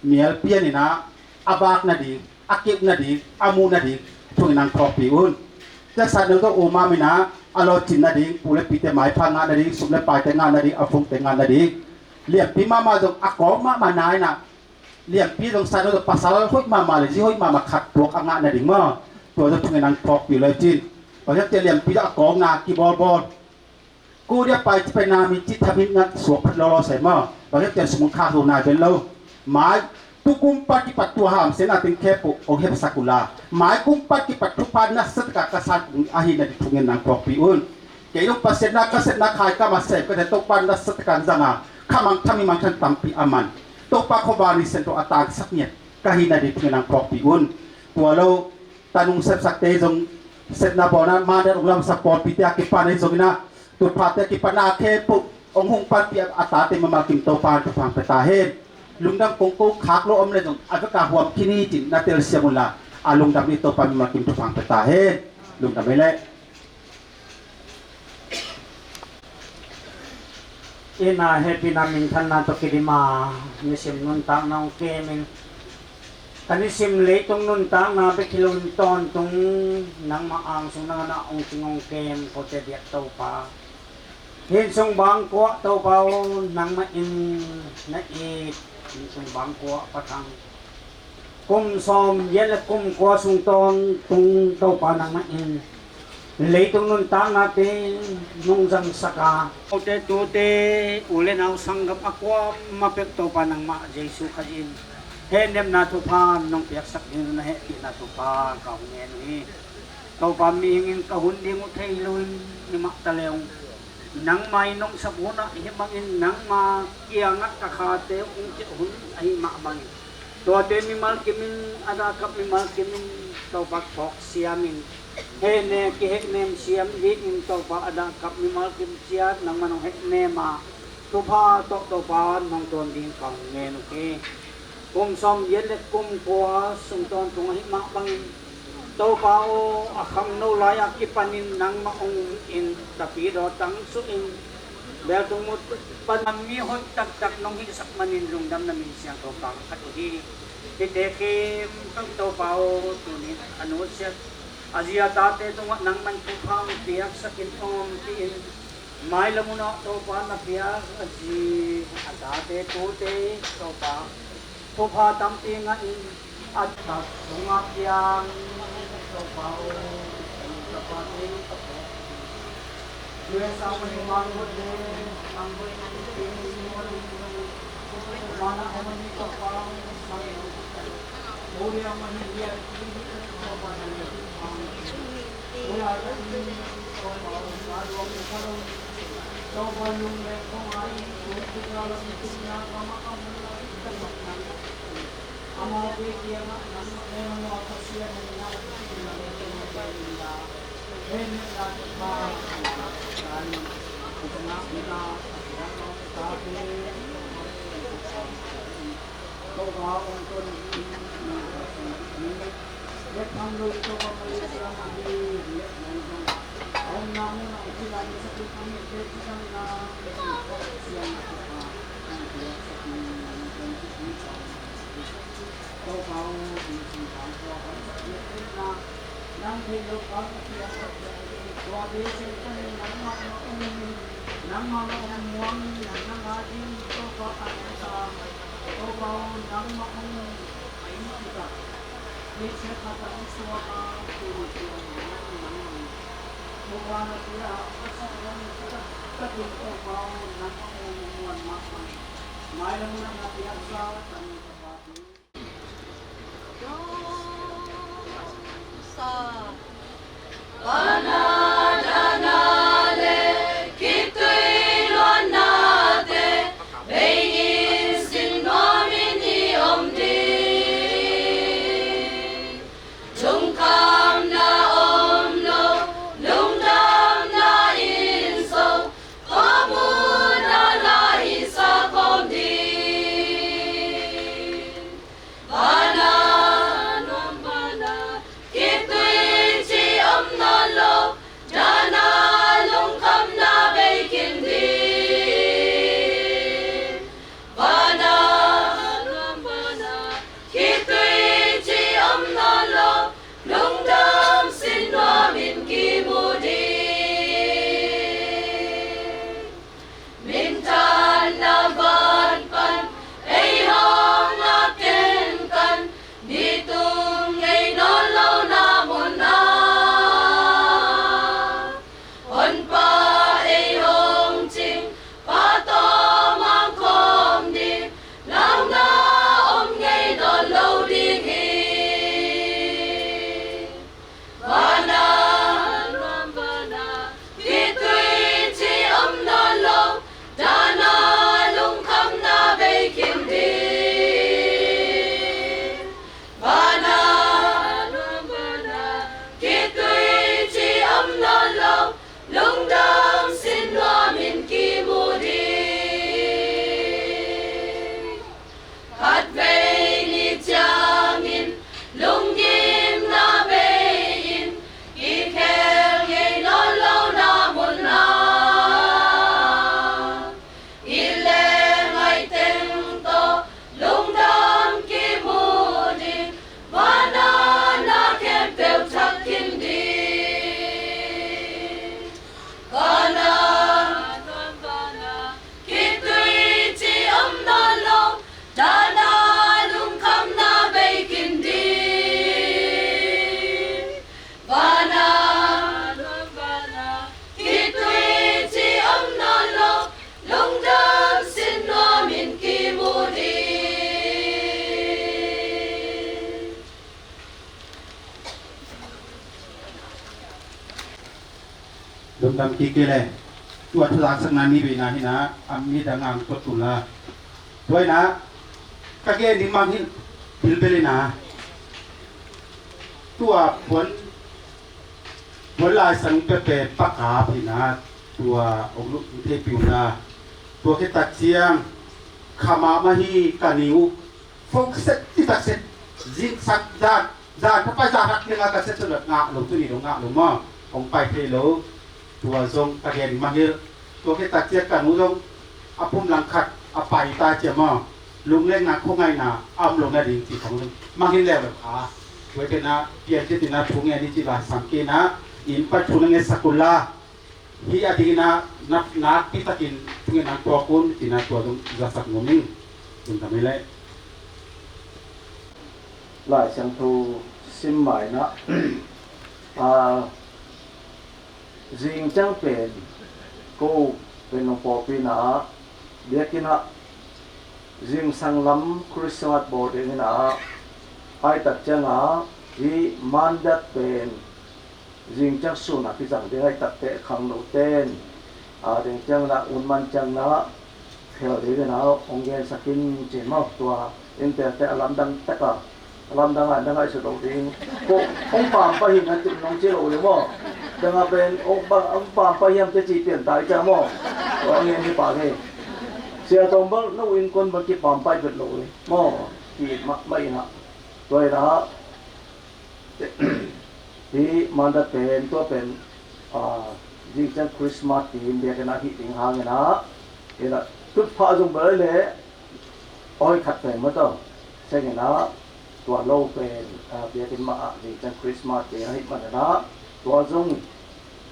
miel pia ni na abak na di akip na di amu na di thui nang prop piunจะสัตว์นึงก็โอมาไม่นะอารมณ์จินนาดีปูเล็บปีแต่หมายพังงานนาดีสุกเล็บปลายแต่งานนาดีอาฟงแต่งานนาดีเลี้ยงปีมาจงอากองมานายนะเลี้ยงปีจงสัตว์นึงภาษาเราห้อยมาเลยที่ห้อยมาขัดตัวงานนาดีมั่วตัวจะทุ่งนังพอกอยู่เลยจินเพราะฉะนั้นจะเลี้ยงปีจะอากองนากีบอลกูเรียกไปจะเป็นนามีจิตทำให้งานสวมพัดรอใส่มั่วเพราะฉะนั้นจะสมุนค่าตัวนายเป็นเราหมายทุกกุมปัดกิปัดตัวหามเสนาติงแคปุองเฮปสักุลาหมายกุมปัดกิปัดทุพานัสตกะกษัตริย์อาหินาดิทุงเงินนางพอกปีอุนเกี่ยวกับเสนาเสนาขายก็มาเสพก็จะตกปันนัสตกันจังอ่ะข้ามังทำให้มันทันตัมปีอามันตกปะขบานิเซนโตอัตตาสักเนี่ยกะหินาดิทุงเงินนางพอกปีอุนตัวเราตานุงเสพสักเตจงเสนาบอนะมาได้องค์ลำสปอร์ตปีเตกิปันในจงนะตุพาเตกิปันอาเคปุองหงปันปีอัตตาเตมมากิมโตปานทุพังเปตาเฮลุงดำคงกูขักโลอมเลยตรงอาจจะกาหัวคินีจินนาเตลเซียมุลาอาลุงดำนี่ตัวปันมากินทุกฝั่งไปตาเฮลุงดำไม่เละเอ็น่าเฮปินามินทันนาตกิริมานิสิมนุนตังนองเกมินทันนิสิมเละตรงนุนตังนาไปกิโลนตอนตรงนังมาอ่างสุนังนาองติงองเกมโคเตเดียโตปาเห็นทรงบางกัวโตเปานังมาอินนักเอกทรงบางกัวปะทังกุมซอมเย็นและกุมกัวสุงตอนตรงโตปานังมาอินเลยตรงนุนตางนาเตนุงจังสกาโอเตตูเตอุเลนเอาสังกับอความาเป็กโตปานังมาเยซูขจิน เฮ็ดเนมนาทุพานน้องเปียกสักนิดนะเฮ็ดที่นาทุพานก็แม่นนี่เตาปามีหิงกะหุ่นดิงอุทัยลุยนี่มักตะเลวหนังไม้น้องสะบุนะเฮ็ดบังอินหนังมาเกียงักกะคาเตอุงจิหุ่นไอ้มะบังตัวเตมีมัลกิมินอาดากับมีมัลกิมินเตาปักพอกเสียมินเฮเนกิเฮเนมเสียมวิอินเตาปะอาดากับมีมัลกิมเสียนังมันเฮเนมาทุพาโตโตปานน้องตนดิงกังเงนุเกกุมซอมเย็นเล็กกุมปัวสุงตอนตรงหิมะบังเตาปาโออะคังโนลายากิปันินนังมะองอินตะปีดอตังสุอินเบลตุมุตปันมีหอยตักน้องหิสักมันินลุงดำนามินเสียงเตาปาคัดอุดีเด็กๆต้องเตาปาโอตัวนี้อนุเสียอาเซียตาเตตรงนังมันทุพังเปียกสกินอมที่อินไม้ละมุนเตาปานักเปียกอาจีอาตาเตตูเตเตาปาทุพาตำตีงันอัดตัดสงอาเปียงเตาปาโอเตาปาเตเมื่อสาวมันวางบนเดินอังเวยนันตีมานะมันมีเตาปาสังโมเรียมันเรียเตาปานันเวลาเรื่องของเราการรวมกันเราบรรลุในของไอ้ทุกอย่างเราทุกอย่างเรามาทำอะไรกันบ้างอามาเบียร์นั้นในมันว่าเขาเสียในนั้นเราเป็นไปได้เห็นการมาการพัฒนาวิลาการเราตาเป็นตัวเราองค์ตัวนี้เล็กทำลุยตัวมันเลยเราทำดีเล็กนั่นเอาหนังที่เราจะทำให้เด็กที่ทำงานเสียงตัวเล็กสักนิดเป็นที่ชอบตัวเขาเป็นสิ่งของตัวเขาเล็กนิดนะนั่งที่ลูกเขาเสียงตัวเด็กสิ่งที่นั่งมานั่งมาม่วงนั่งมาที่ตัวเขาอันนั้นตัวเขานั่งมาไอ้นี่ก็นี่เชื่อเขาเป็นส่วนตัวบุคคลที่เราก็ใช้เรื่องก็ถูกตัวเขานักมวลมากมายหมายถึงนักเรียนสาวตั้งแต่บัดนี้ปานาดานาเลคิตุยลวนาเตเบยินสินโนมินิอมดีจุงคำนาอมโลลุงดำนาอินโซขอบุญนาลาอิสาคมดีปานา Kitu ichi om na lo ดำกีเกเลยตัวทลากสักนานี้ไปนะนะอามีดังอังตัวตุลาด้วยนะกะเกนี่มาหิลเบเลยนะตัวผลลายสังเปปะกาพี่นะตัวองลุเทปิวนะตัวเกตัดเสียงขามาฮีกานิวฟงเซตที่ตัดเซตจิกสักจานถ้าไปจานหักเงินก็เซตสุดงะลงตัวนี้ลงงะลงมาของไปเทโลตัวทรงกะเกนี่มาฮีตัวเกตัดเสียงกานูทรงอาพุ่มหลังขัดอาไปตาเจียมาลุงเล่นนักคงไงนะอ้ำลงในดิ่งที่ของลุงมาฮีแล้วแบบขาไว้เป็นนะเพียรที่ตินะทุงเงี้ยนี่จีบาสังเกตนะอินปัจจุบันเงี้ยสกุลละที่อดีตนะนักพิจารณาทุงเงี้ยนักตัวคุณที่นักตัวตรงจะสักงมิงคุณทำไม่ได้หลายเสียงทูซิมหมายนะจิงจังเป็นกูเป็นหลวงพ่อปีนะเด็กกินะจิงสังลำคริสต์มาสโบสถ์เองนะไอ้ตัดจังอ่ะที่มันดัดเป็นจิงจังสุนัขที่จังได้ตัดเตะขังโนเต้นเด็กจังนะอุ่นมันจังนะเที่ยวดีกันนะองค์เย็นสักินเจมากตัวอินเตอร์เตะลำดังเตะกันลำดังอะไรสุดโต่งพวกองค์ปามไปหินติดน้องเจ้าเลยมั้งดังเป็นองค์ปามไปหินจะจีเปลี่ยนตายจ้ามั้งองค์เย็นที่ป่าเนี่ยเสียตรงบ้านนู้นคนบางทีปามไปเป็นโลเลยมั้งกีดไม่นะตัวนะที่มันจะเป็นตัวเป็นจริงจังคริสต์มาสที่เดียกันนะที่ติงหางนะเห็นละทุกพระจงเบลเลยอ้อยขัดแต่งมาต่อใช่ไหมนะตัวโลเป็นเดียกันมาจริงจังคริสต์มาสที่ให้มันนะตัวจง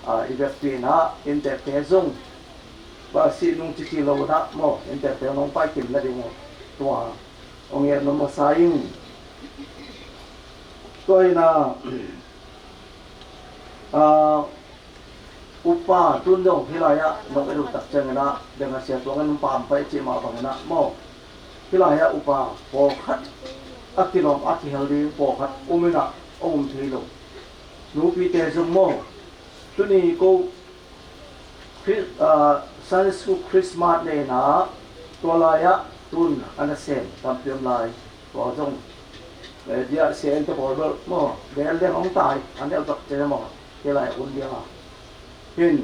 อีเวนต์นะอินเตอร์เทจงว่าสิ่งที่เรานะมั้งอินเตอร์เทน้องไปกินแล้วดีมั้งตัวองค์เอ็นน้องมาใส่ตัวน่ะอุปาตุนดงพิลายะน้องไปดูตักเจงนะเดี๋ยวเสียตัวกันปามไปเจมาบังนะมั้งพิลายะอุปาปอขัดอัติลอมอัติเฮลีปอขัดอุมินะทีโลนูปีเตจมั้งตัวนี้ก็ซันสกุคริสต์มาสเนี่ยนะตัวลายะตุนอันนั้นเซนตามเตรียมลายตัวจงเดี๋ยวเสียงจะบอกว่ามั้งเดี๋ยวเรื่องของตายอันนี้เอาตักเจมั้งที่ไรอุ่นเดียวเห็น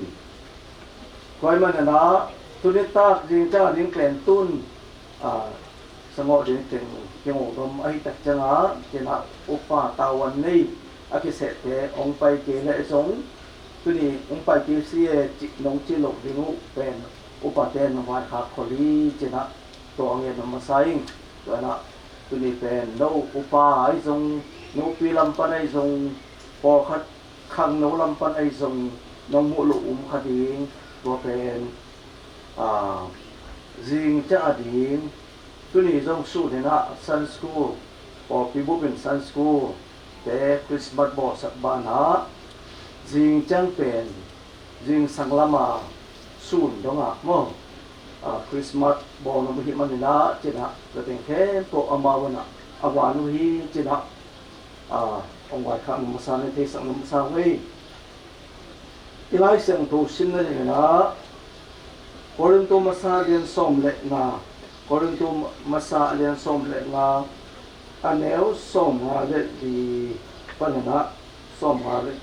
คอยมันนะตุนิตาจริงจ้าจริงเป็นตุนสงบจริงจริงเกี่ยวกับไอ้ตักจังหะเจ้าอุปาตาวันนี้อากิเสตองไปเกลสงตุนี้องไปเกเสียจินงจิโลกดินุเป็นอุปาเตนวาขาคลีเจ้าตัวเงี้ยนมาใส่ตัวนะตุนี้เป็นโนอุปาไอ้ทรงโนปีลำปันไอ้ทรงปอขัดขังโนลำปันไอ้ทรงน้องมุลุคดีตัวเป็นจิงจะอดีตตัวนี้ต้องสู้ในนะซันสกูพอปีบุเป็นซันสกูแต่คริสต์มาสบอสักบ้านนะจิงจังเป็นจิงสังลามาสู้ดงอ่ะมั้งคริสต์มาสบอน้องพิมันนะเจ้าจะเป็นแค่ตัวอามาวนะอาวานุฮีเจ้าองค์วัดข้างมุสาในเทศมุสาเวอีไลเสียงตัวสิ่งนั้นนะคนตัวมุสาเรียนสมเล็กนะคนตัวมุสาเรียนสมเล็กนะอันเนี้ยสมหาเล็กดีปัญหาสมหาเล็ก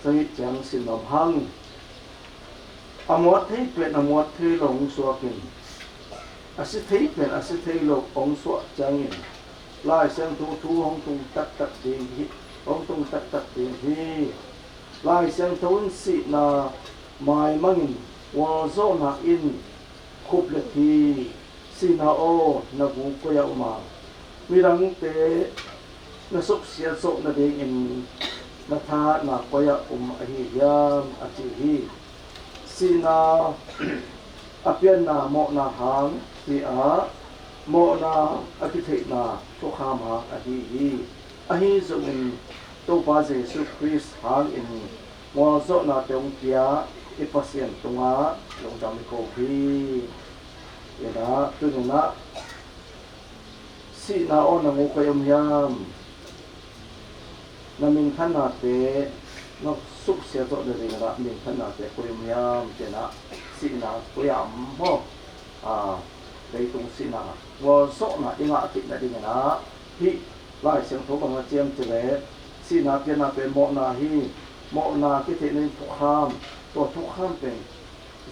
สมิจังสินลำพังอมวดที่เป็นอมวดที่หลงสัวกินอาศัยที่เป็นอาศัยที่หลงองสัวจังยินลายเสียงทูห้องตุงตัดดินหิห้องตุงตัดดินหิลายเสียงทุนสินาไม้มังวอโซนาอินคุบเลทีสินาโอนาบุกยาอุมามีรังเตนาสุกเสียโซนาเดงินนาธานาปยาอุมอหิยามอจิหิสินาอเปียนนาโมนาหางทีอาโมนาอภิเทนาทุขามาอหิหิอหิสุงินตุปาเจสุคริสหางอินวอโซนาเตงเกียอิปัสเซียนตุงาลงจามิโกพีเยนะตุนนะสินาโอนามุขยมยามนามินขันนาเตนกส สุขเสียตัวเรื่องนะมีขนาดแต่คุยมยามเจนะสินะคุยมโมในตรงสินะว่าโซนะอิงอาตินะดินะที่ไล่เสียงทุบังเจียมเจเลสินะเจนะเป็นโมนาฮีโมนาที่เทในทุกข้ามตัวทุกข้ามเป็น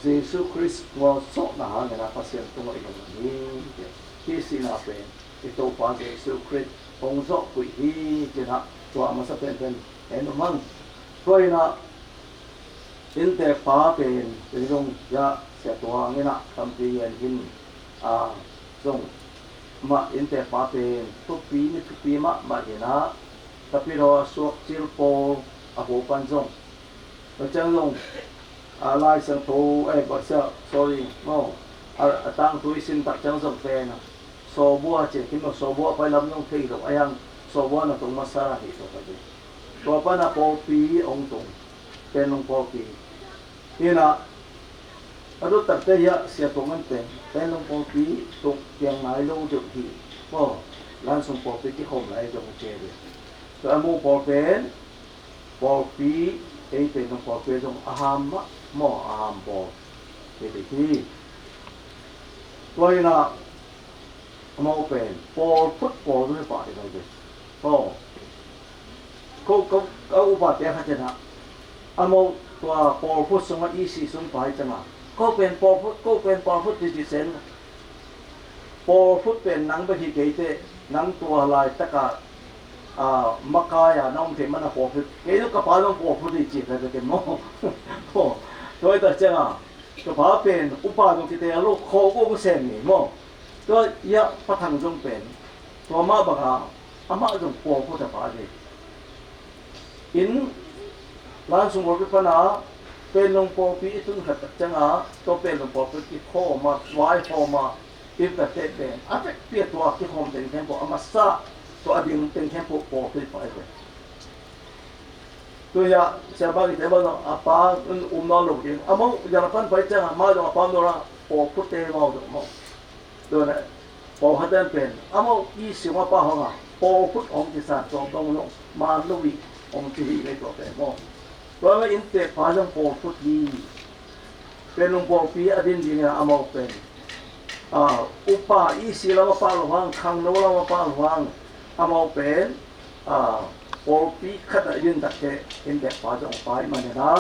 เยซูคริสต์ว่าโซนะเนี่ยนะภาษาตัวอีกอย่างนี้ที่สินะเป็นตัวพระเยซูคริสต์องค์โซกุยฮีเจนะตัวมาสเป็นเห็นมั้งเพราะนะอินเตป้าเป็นตรงยาเสียตัวงี้นะคำเรียนหินตรงมาอินเตป้าเป็นทุกปีนี่ทุกปีมาเห็นนะแต่พี่เราสวกจิลโปอาโบปันจงเราจังลงลายสังโตบัดเสีย sorry มั้งตั้งตัวสินตักจังจงเป็นนะโซบัวเจ้าคิดว่าโซบัวไปลำน้องที่เรายังโซบัวน่ะตรงมาสาหิตัวกันดิตัวป้าน่ะปอปีองตรงเป็นลงปอปีนี่นะอรุตัดเตียเสียตรงนั้นเป็นลงปอปีตกเตียงไหนลงจุดที่ก็ร้านส่งปอปีที่ห่มไหนจงเจริญตัวมูปอเป็นปอปีเป็นลงปอปีจงอาหารหม้ออาหารปอเป็นที่ตัวนี้นะมองเป็นปอพุทธปอด้วยป่าเราเลยปอเขาอุบัติเหตุนะมองตัวปอพุทธสมัยอีสีสมัยจังหวะเขาเป็นปอพุทธที่เซนปอพุทธเป็นหนังไปที่เกตหนังตัวลายตะกะมักกายน้องเทมันปอพุทธเกตุกปาลงปอพุทธที่จิตเลยเป็นโม่ตัวแต่จังหวะตัวพาเป็นอุปาตรงที่เตะลูกโคก็เซนนี่โม่ตัวยะพระธรรมจงเป็นตัวมาบังอามาจงปอพุทธปาเลยอินร้านสมบูรณ์ปัญหาเป็นลงปอปีตุนขัดจังหาตัวเป็นลงปอปีที่ข้อมาไว้ข้อมาอินแต่เตะเป็นอาจจะเปลี่ยนตัวที่ห้องเป็นแค่พวกอามาซาตัวอดีตเป็นแค่พวกปอปีไปเลยตัวยาเสียบ้านที่แต่บ้านอาปานอนหลุดเองอามาอย่าละพันไปจังหามาจงอาปานoraปอพุทธเตมาจงมาตัวนั้นปอหัดเป็นอามายี่สิบว่าป้าห้องปอพุทธองค์ที่สามจงต้องลงมาลุยองค์ที่ในตัวเป็นโม่ตัวนั้นอินเตพาจงปอพุทธีเป็นลงปอปีอดินดีเนี่ยอามาเป็นอุปาอีสีเรามาปาหลวงขังโนเรามาปาหลวงอามาเป็นปอปีขัดยืนตักเตอินเตพาจงไปมันเนี่ยนะ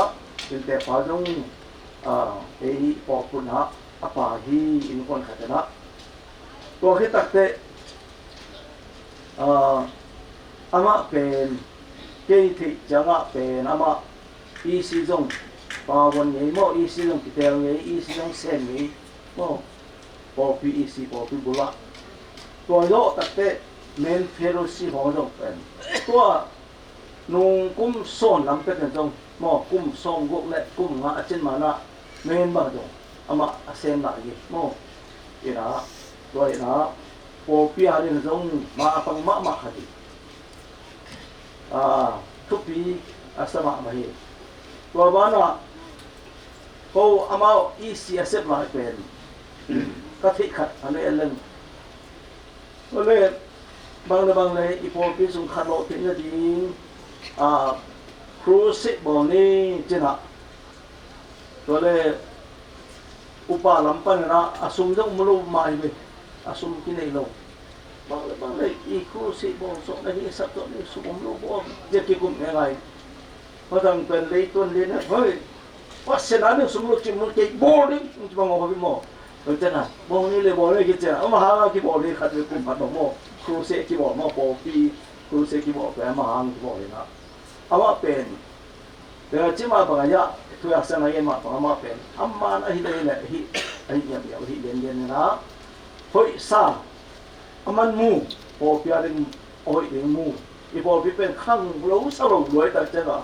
อินเตพาจงปอพุทธะอปาฮีอินคนขัดนะตัวที่ตักเตอามาเป็นเกติจังหวะเป็นอามาอีสิจงปาวันนี้โมอีสิจงกิเตลนี้อีสิจงเซนนี้โมปอปีอีสิปอปีบุระตัวโยตัดเตเมนเฟโรซีของจงเป็นตัวนุ่งกุ้มส่วนลำเป็นจงโมกุ้มส่งกุเล็กกุ้มงาจินมานะเมนบ้าจงอามาเซนละยี่โมอีน่าตัวอีน่าปอปีอะไรจงมาปังมาขัดทุกปีสมัครมาเหตุตัวบ้านว่าเขาอามาอีซีเอสเอฟมาเป็นก็ที่ขัดอันนี้เรื่องก็เลยบางเลยอีพอพิสุขัดโลทิ้งก็ดีครูสิบบอกนี่จีน่ะตัวเลยอุปาลำปันนะอาสุมต้องมรูมาอีกอาสุมกินไอ้โลบางเลยอีครูสิบอกส่งในที่สัตว์ตัวนี้สุมรูบอกจะกี่กลุ่มยังไงเพราะต้องเป็นเลยต้นเรียนเฮ้ยว่าเสนาเนี่ยสมมติจิมุนเกี่ยบอลนี่มันจะมองว่าพี่หมอเออเจ้าน่ะบอลนี่เลยบอลเลยกี่เจ้าเอามาหากี่บอลเลยขัดไปกลุ่มขัดหมอครูเสกกี่บอลมาปอปีครูเสกกี่บอลไปมาหากี่บอลเลยนะเอาว่าเป็นแต่จิมาบางอย่างทุกอย่างเสนาเองมาบางมาเป็นอามานะฮิเลยเนี่ยฮิเนี่ยเดี๋ยวฮิเรียนนะเฮ้ยซาอามันมูปอปีอะไรโอ้ยเรื่องมูอีบอลพี่เป็นข้างรู้สรุปรวยแต่เจ้าน่ะ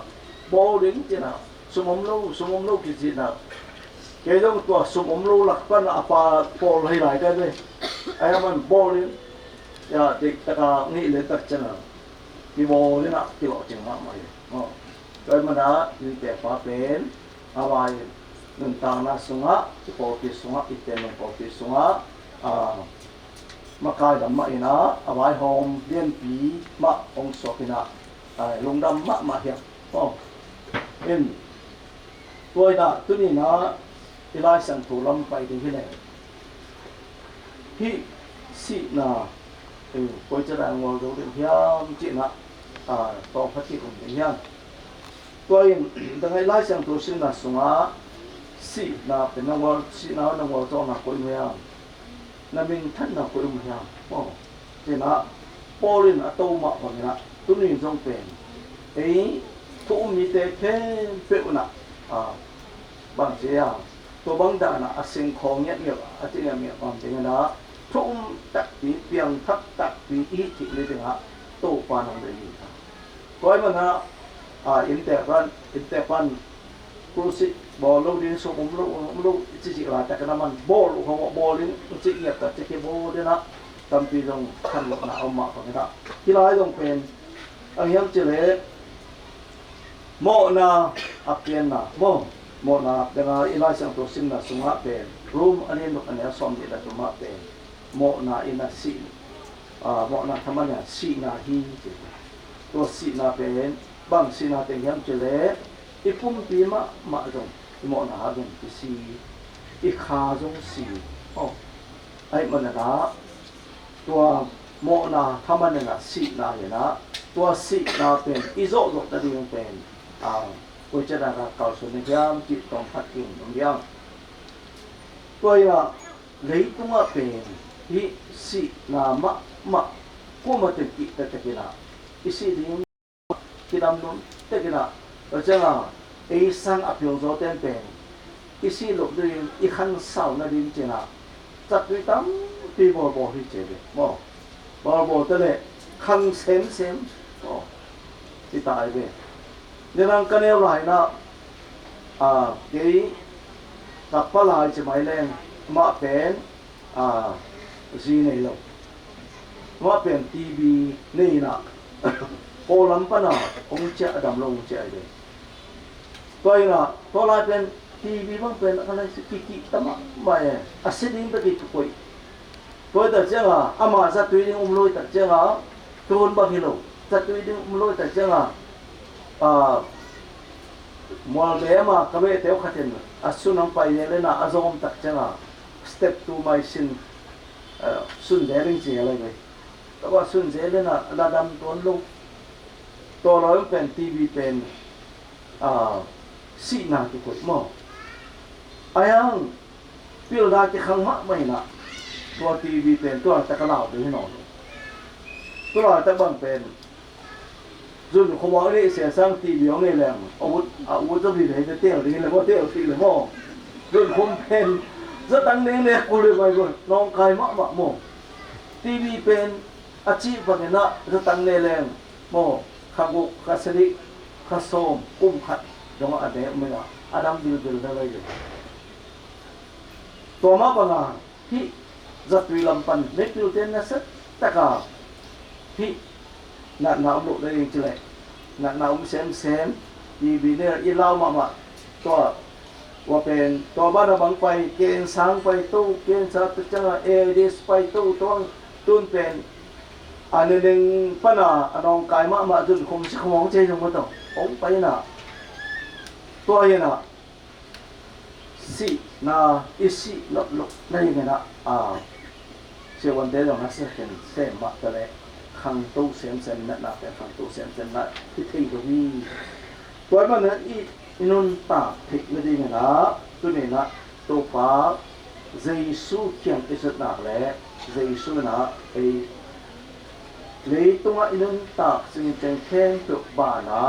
บอลเรื่องเจ้าน่ะสมมติเราคิดสินะแกต้องตัวสมมติเราหลักปั้นอาปาบอลให้หลายกันเลยไอ้มันบอลเนี่ยอย่าเด็กตะกานี่เลยตัดจังนะที่บอลเนี่ยนะที่เราจึงมาใหม่โดยมันนะยิ่งแต่ฟ้าเป็นอะไรหนึ่งต่างนะสุงะที่ปอติสุงะอีกแต่หนึ่งปอติสุงะมากายดำมาอินะเอาไว้หอมเลี้ยนปีมะองศกินะลงดำมะมาเหี่ยตัว เอ็นตัวน่ะตัวนี้นะเวลาสังถูลำไปถึงที่ไหนที่สินะปอยจะได้งอดูเรื่องยามจีนะต่อพัฒน์ของอย่างตัวเองดังไงไล่สังถูสินะสงะสินะเป็นนักวอลสินะนักวอลจอนักคนเมียนับเป็นท่านนักคนเมียโอ้จีนะปอลินอัตโตมาคนนี้นะตัวนี้จงเป็นทุกมีแต่แค่เพื่อนนะบางทีตัวบางด่านอาศัยของเงียบๆอาจจะเงียบๆบางทีนะทุกตักปีเพียงทักตักปีอีกทีเลยถึงโตปานังเลยครับก้อยมันอินเตอร์ปันครูสิบอลลูกดินส่งลูกจิจิลาแต่กันมันบอลของบอลดินจิเงียบแต่จิเก็บบอลดินะตามปีตรงขันหลอกหน้าเอามาของนี่นะที่ร้ายตรงเป็นอันยังเจริญโมนาอักเกียนนะโมนาเดี๋ยวอีไลสังตัวสินนะสงะเป็นรูมอันนี้นกอันนี้สอมดีแล้วตัวมาเป็นโมนาอินาสีโมนาทำมันเนี่ยสีนาฮีตัวสีนาเป็นบางสีนาเป็นยังเจริญอีปุ่มปีมาจงโมนาเป็นสีอีขาจงสีไอ้มันนะตัวโมนาทำมันเนี่ยสีนาเนี่ยนะตัวสีนาเป็นอิโซโลตัดยังเป็นอุจจาระเก่าส่วนในยามจิตต้องพัดกิ่งตรงยามตัวอย่างเลยตัวเป็นที่สีนามะกูมาถึงกิจแต่กินะอิสิดิ้งกิดำนุ่นแต่กินะเราจะว่าสังอภิโยโจเต็มเป็นอิสิหลบด้วยอีขันเสาหน้าดินเจนะจัดด้วยตั้มปีบอที่เจเลยบอแต่เลยขังเซมที่ตายไปนี่นั่งกันเอาไหลนะเกี่ยกับปลาจะไม่แรงมาเป็นจีนเลยมาเป็นทีวีนี่นะโอลัมปนาองเจ้าดำลงเจ้าเลยตัวนี้นะตัวลายเป็นทีวีบางเป็นอะไรสักกี่ตั้มไม่อาศัยดิ้งไปกี่ตัวตัวแต่เจ้าอามาจะตัวดิ้งลอยแต่เจ้าตัวบางกิโลจะตัวดิ้งลอยแต่เจ้ามัวเบมาคำเตะขัดเนาะสุนัขไปเนี่ยเลยนะazomตักจังstep to my sin สุนเดริงเจอะไรไปแต่ว่าสุนเจเลยนะระดับตัวลูกตัวเราเป็นทีวีเป็นสีนาที่คุยมั่งไอ้ยังพิลดาที่ขังมะไม่นะตัวทีวีเป็นตัวตะกร้าดูให้หน่อยตัวตะบังเป็นจุดขวางนี่เสียสร้างทีวีของนี่แหละอาวุธจะผิดให้จะเตี้ยหรืออะไรก็เตี้ยทีเลยมั่งจุดคมเป็นจะตั้งเนี่ยกูเลยไปก่อนน้องใครมะมั่งทีวีเป็นอาชีพแบบนี้นะจะตั้งเนี่ยแหละมั่งข้ากุข้าสลิข้าโสมกุ้มขัดจังหวะเดียวไม่ละอาดัมบิลได้เลยตัวมาบังอาที่จัดวิลัมปันเล็กนิวเทนนะสักตะกาที่นักหนาวลุกได้ยังเฉลยนักหนาวเซมทีวีเนี่ยอีเล่ามาตัวว่าเป็นตัวบ้านเราบังไปเกณฑ์สังไปตู้เกณฑ์สัตว์จังเอดิสไปตู้ตัวตุนเป็นอันหนึ่งปัญหาน้องกายมาจุดคงชิคมองเจจงมาต่อองไปนะตัวยันนะสีนาอิสิลุกนั่นยังไงนะเชื่อวันเดียวนะเสียเป็นเส้นมาแต่ละขังตู้เส้นนั่นนะเป็นขังตู้เส้นนั่นที่ที่ตรงนี้ตัวมันนั้นอีนุนตาผิดไม่ดีนะตัวนี้นะตัวฟ้าเจสุเขียนอิสระนักแหละเจสุนะเลยตัวอินุนตาซึ่งเป็นแค่ตัวบ้านะ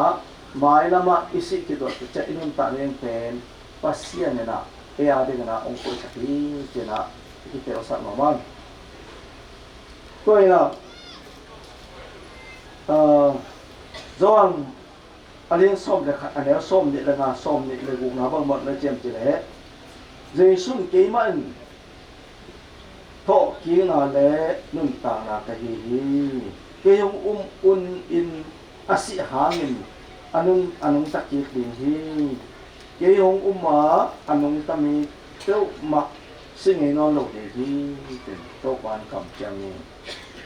หมายละมาอิสิกิดจะอินุนตาเรื่องเป็นภาษาเนี่ยนะอาเดนะองค์กุศลีเจนะที่เทวสัตว์มันตัวนี้นะจวนอันนี้ส้มเลยอันนี้ส้มนี่เลยนะส้มนี่เลยกูนะบางหมดเลยเจียมจีเลยเจสุนเกี่ยมันโตกี้น่ะเลยนุ่มต่างน่ะก็ยีเกี่ยงอุ่นอินอาศิหางินอันนึงตะกี้ดินฮีเกี่ยงมาอันนึงตะมีเจ้ามาสิ่งไอ้นอนหลงดีเป็นโตกวันคำจัง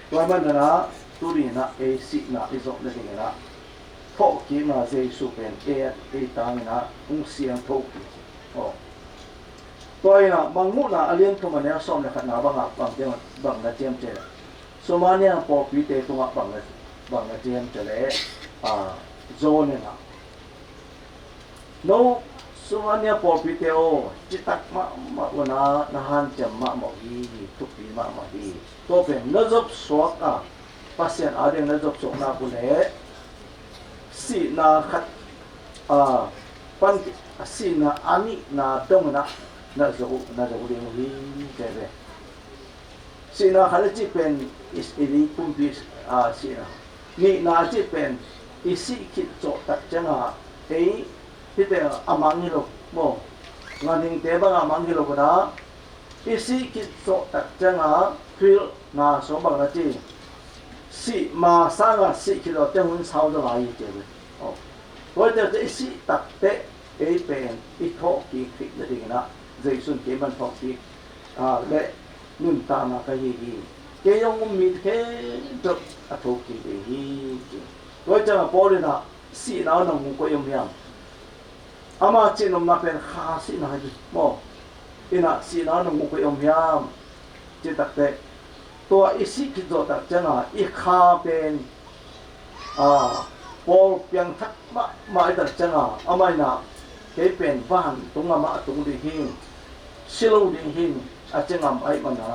ตัวมันนะตัวนี้นะสินะอิโซเลยนะข ทอกกีมาเจสุเป็นเอตางนะอุ้งเสียงทอกกีตัวน่ะบางมุน่ะอเลียนเข้ามาเนี่ยซ่อมเนี่ยขนาดบางเจียมบางนะเจียมเจสมาเนี่ยพอปีเตตัวบางนะเจียมเจเลยโซนเนี่ยนะโนสมาเนี่ยพอปีเตโอจิตักมาวันนะฮันเจมมาหมอฮีทุกปีมาฮีตัวเป็นนจบสวกภาษาอาเดียนนจบสวกนาบุเล่สีนาขัดปันสีนาอันนี้นาดงนะน่าจะเรียนวิเจเบสีนาขัดจีเป็นอิสรีปุ่มพิสีนานี่นาจีเป็นอิสิคิดโจตัดจังหะที่เป็นอามังฮิโลโมงานนิ่งเตบังอามังฮิโลก็ได้อิสิคิดโจตัดจังหะฟิลนาสมบังนะจีสีมาสร้างสีคิดเราจะหุ่นเช้าจะไหลเจเบเพราะจะอิสิตัดเตะเป็นอิทอกกีคลิกนั่นเองนะใจสุนเกมันทอกกีและนุ่นตามาก็ยีเกยงมีแค่ดอกอัฐกีเดีเพราะจะมาพอเลยนะสีน้าหนุ่มก็ยังยังอามาจีนมาเป็นข้าสีน้าดิโมอินะสีน้าหนุ่มก็ยังยังจิตตัดเตะตัวอิสิคิดโจตัดจังอ่ะอีข้าเป็นพอเพียงทักมาตัดจังอ่ะอามาหน้าเกเป็นบ้านตรงมาตรงดีหิงสิลูดีหิงอาจจะงำไอ้มันนะ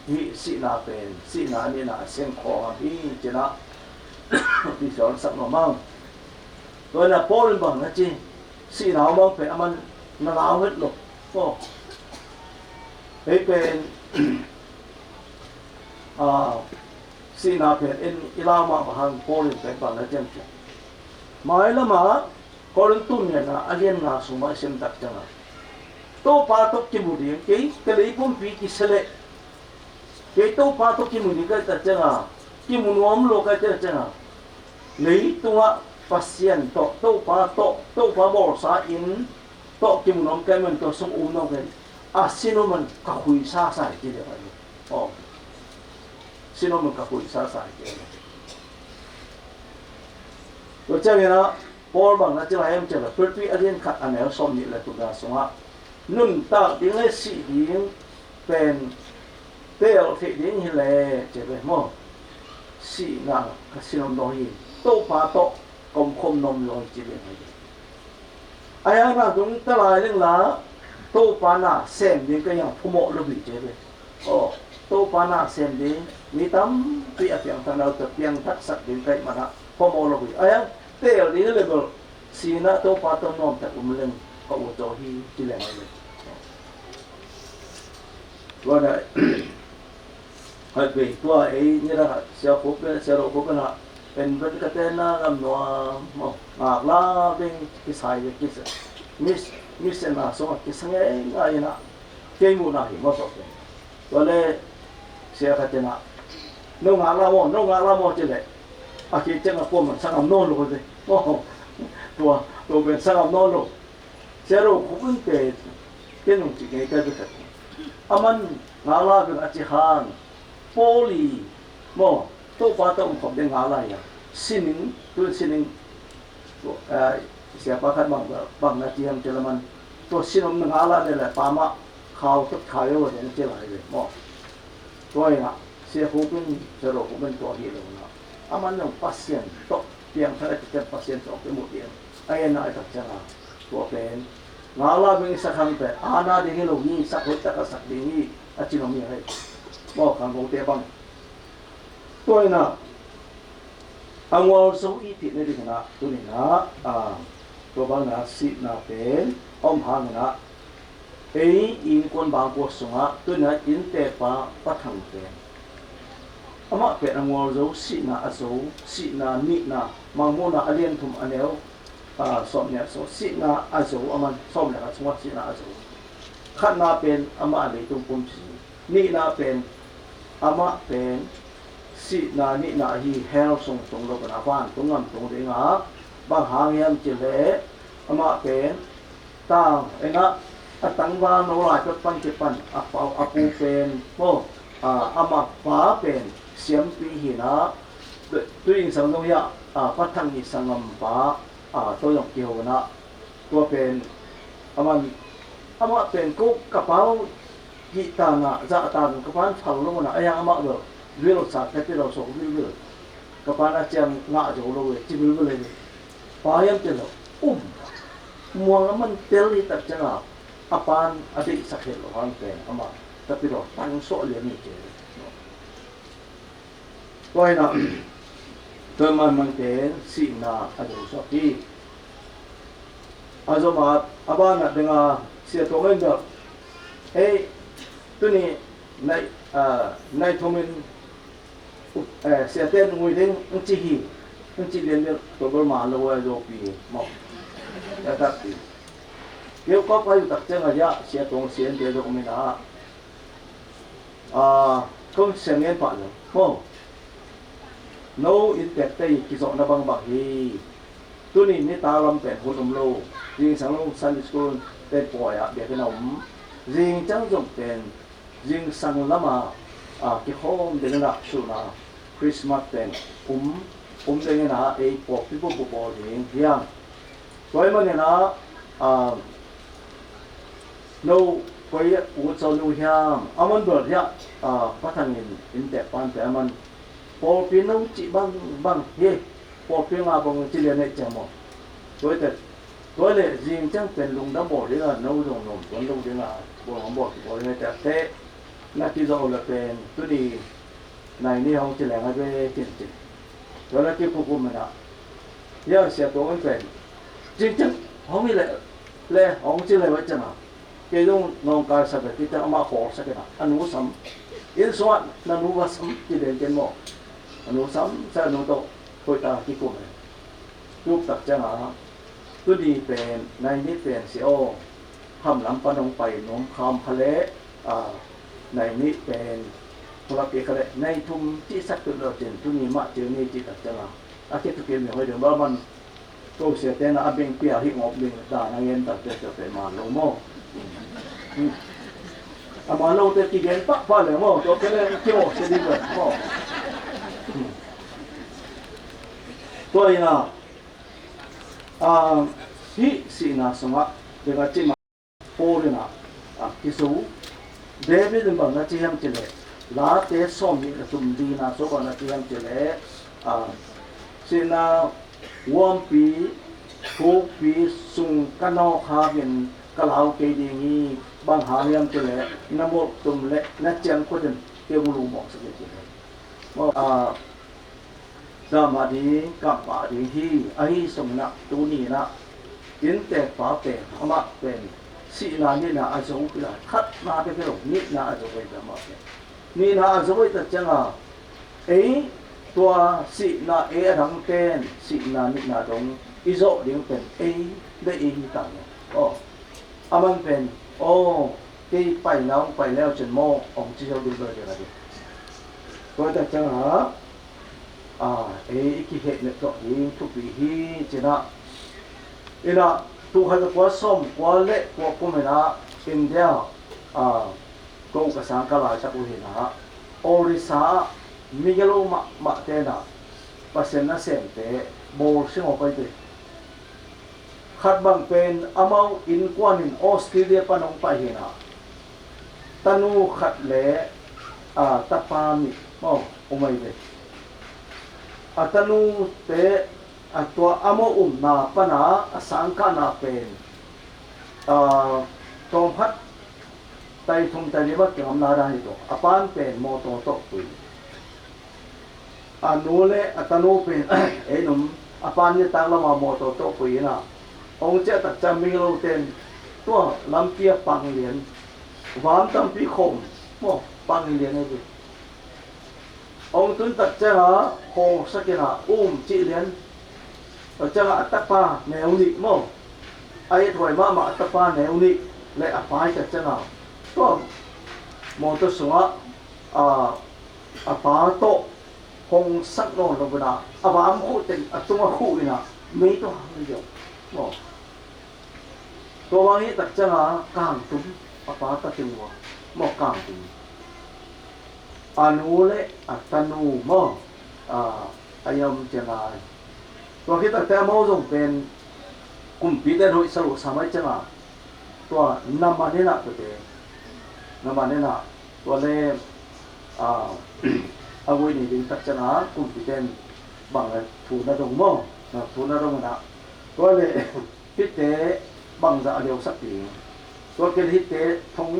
ฮิสีนาเป็นสีนานี่นะเสียงคอฮิเจนะที่สอนสักหน่อมั่งโดยนะพอเรื่องบางนะจีสีนาวมั่งเป็นมันนาลาวเฮ็ดหลบก็เป็นสีนาเป็นอิลามาบางพอเรื่องเป็นบางนะเจมส์หมายละมาก็เรื่องตุ้นเนี่ยนะอาเลียนนาสุมาเสียมตักจังโตปาตกกิมุดีเกยกะเลยปุ่มปีกิเสเลเกยโตปาตกกิมุดีก็ตัดจังกิมุนวมโลก็ตัดจังเลยตัวปัสยันโตปาบอสาอินโตกิมุนวมแกมันตัวสมอุนองกันสิโนมันกะคุยซาสายจีเดียวกันสิโนมันกะคุยซาสายจีตัวเจ้าเนี่ยนะพอบังนะจะให้มันจะแบบเพื่อพี่อาเรียนขัดอันไหนสมนี่แหละตัวกาสงะนุ่นตาดิ้งให้สีดิ้งเป็นเตลเทดิ้งให้เลยจะเป็นมั่งสีนางกสินมดอยโตปาโตกลมคมนมลอยจีเป็นอะไรไอ้ยังน่ะตรงตลาดเรื่องละโตปาน่ะเส้นดิ้งก็ยังพมอลบิเจเป็นโตปาน่ะเส้นดิ้งมีตั้มเปียเปียงทางเราแต่เปียงทักษะดิ้งไปมาละพมอลบิไอ้ยังเตลดิ้งเลยก็สีน่ะโตปาโตนมแต่อุ้มเล่นก็อุจฮีจีแรงเลยว่าได้ให้ไปตัวนี่ละเสียฟุบเป็นเสียโรฟุบนะเป็นเป็นกระเตน่างามนัวมากลาเป็นกิสายกิสมิสนะสมัครกิสเงยง่ายนะเกี่ยมูนะหิมะสอบเป็นตัวเลยเสียกระเตน่ะน้องงาลามอจะเลยอาคิดจังกับผมสังคมโน่นลูกเลยตัวเป็นสังคมโน่นลูกเสียโรฟุบเป็นเกี่ยนุ่งจิเกยกันด้วยกันอามันงาลาเป็นอาจิฮานโพลีโมโตปาต้องผมเป็นงาลายสินิงตัวสินิงเสียปาคัดบางนาทีมเจริญมันตัวสินมงาลาเนี่ยแหละปามะข่าวทุกข่าวเยอะเนี่ยเจริญเลยโมตัวเองอ่ะเสียหูเป็นเจริญหูเป็นตัวเฮียเลยนะอามันยังพัศยันตกเพียงแค่จะพัศยันตกเป็นหมดเดียวไอ้นายตัดจังอ่ะตัวเป็นงาลาเป็นสักครั้งแต่อาณาดิฮิโลนีสักหัวตะกัสักดิฮีอาจิโนมีให้บอกคำของเตบังตัวน่ะอังวอลโซอีติในดิขณะตัวนี้นะตัวบางนะสินะเป็นอมหางนะอินคนบางคนสงะตัวน่ะอินเตปะปัทังเป็นอามาเป็นอังวอลโซสินะอโซสินะนินะมังโมนะอเลียนทุมอันเดียวสอบเนี่ยสินะอโซอามันสอบเนี่ยสมว่าสินะอโซขันนาเป็นอามาเลยตุงปุ่มสีนี่นาเป็นอามาเป็นสินานี่นาฮีเฮลส่งตรงโลกนาบ้านตรงนั้นตรงเดียงาบางหางยามจิเลอามาเป็นต่างเองนะตั้งบ้านโนราจะปันจะปันอาปูเป็นโมอามาฟ้าเป็นเสียมปีหินะ ด้วยอิงสังโนยะพัฒนิสังกัมปะตัวยองเกี่ยวนะตัวเป็นอามาเป็นกุกกระเป๋ากีตานะจะตามกระเป๋าฝังลงนะไอ้ยังอามาเบอร์เรื่องสัตว์ที่เราส่งเรื่องกระเป๋าอาจารย์งาจะรู้เลยจิบรู้เลยพายังเจอมัวมันเตลิตัดจังอ่ะอาปานอดีตสักเหตุหลวงเป็นอามาแต่พี่เราตั้งโซ่เรียนนี่เจอก็ให้นะตัวมันเป็นสิ่งน่าอาจจะชอบที่อาจจะมาอาบ้านน่ะdenganเสียตัวเงินแบบตัวนี้ในทุ่มเสียเต้นงวยถึงจีเรียนตัวบริมาลอยโลปีหมอกแต่ตัดปีเกี่ยวกับไปตัดเจ้าหน้าเสียตรงเสียเดียวก็ไม่ได้ก็เสียเงินผ่านเลยโม่no impact tai kisok na bang bahi tuni ni talam pen hutum lo jing sang lo Sunday school ten poya be ke nom jing chang jong pen jing sang lama ki hom de na su na Christmas ten de na e pop pi bo jing yang toy man na no koi u chau nu hiam amon bor ya pathan in te pan te aman pol pinau ci bang ye pol pinga bang ci le ne chamo toy le jing chang pen lung da bo de la no jong nom ton lung de la bo hom bo bo ne ta te na ti zo le pen tu di nai ni hong ci le nga be tin tin to la ki ku ma na ya sia to ngon pen jing chang hong mi le hong ci le wa chama ke dong nong ka sa be ti ta ma ho sa ke na anu sam in so na nu wa sam ti le ken mo anu sam sa anu to koi ta ki ko me tu tak cha na tu di pen nai ni pen si o ham lam pa nong pai nom kham phale nai ni pen pula pe kale nai thum chi sak tu lo chen tu ni ma che ni chi tak cha na a ke tu ke me hoi de ba man to se te na abeng pia hi ngop ling da na yen tak te pe ma lo mo ama lo te ki gen pa le mo to ke le ki o se di le mo toy na hi si na sama de ga chi ma po le na ki su David ba na chi ham chi le la te som ni tum di na so ba na chi ham chi le si na wom pi ko pi sung ka no kha gen ka lau ke di ni bang ha yam chi le na mo tum le na chang ko den ke mu lu mo sa ke chi mo Zamadi kapadi hi ahi somna tuni na inte pa pe ama pen si na ni na ajo pila khat na pe ke ni na ajo pe ma pe ni na ajo pe ta changa tua si na rang ten si na ni na dong izo ding pen de ta aman pen ke pai nau pai leo chen mo ong chi jo du ba de la de ko ta changa ki het ne to hi tu pi hi chena ina tu ha kwa som kwa le kwa ko me na India ko ka sang ka la cha u hi na Orissa migelo ma te na pasen na sem te bo sing o pai te khat bang pen amau in kwan in Australia panong pa hi na tanu khat le tapa mi mo umai de atanu te atwa amo na pana asangka na pen tong phat tai thum tai ni ba kyam na ra hi to apan pen mo to pui anule atanu pen enum apan ni tang la ma mo to pui na ong che tak cham mi lo ten to lam pia pang lian wan tam pi khom mo pang lian ai ông tuân tật cha hồ sa kia là chị liền ở cha là tapa nèo nị mò ai thôi mà tapa nèo nị lại phải tật cha nào to mò to sửa phá to hong sắc nó là bữa nào bám khu tình tung khu này nè mấy to hàng nhiều mò to bao nhiêu tật cha là càng tung phá tật tiền mò càng tung anule atanu mo อายมเจงายตัวคิดตั้งแต่มอจงเป็นกุมปีเดนหุยสรุปสมัยจังอ่ะตัวน้ำมันนี่นะตัวเองน้ำมันนี่นะตัวเล่เอาไว้ในดินตักจังอ่ะกุมปีเดนบางเลยถูนรงโม่นะถูนรงนะตัวเล่ฮิตเตบางจะเอาเดียวสักทีตัวเกลิฮิตเตทง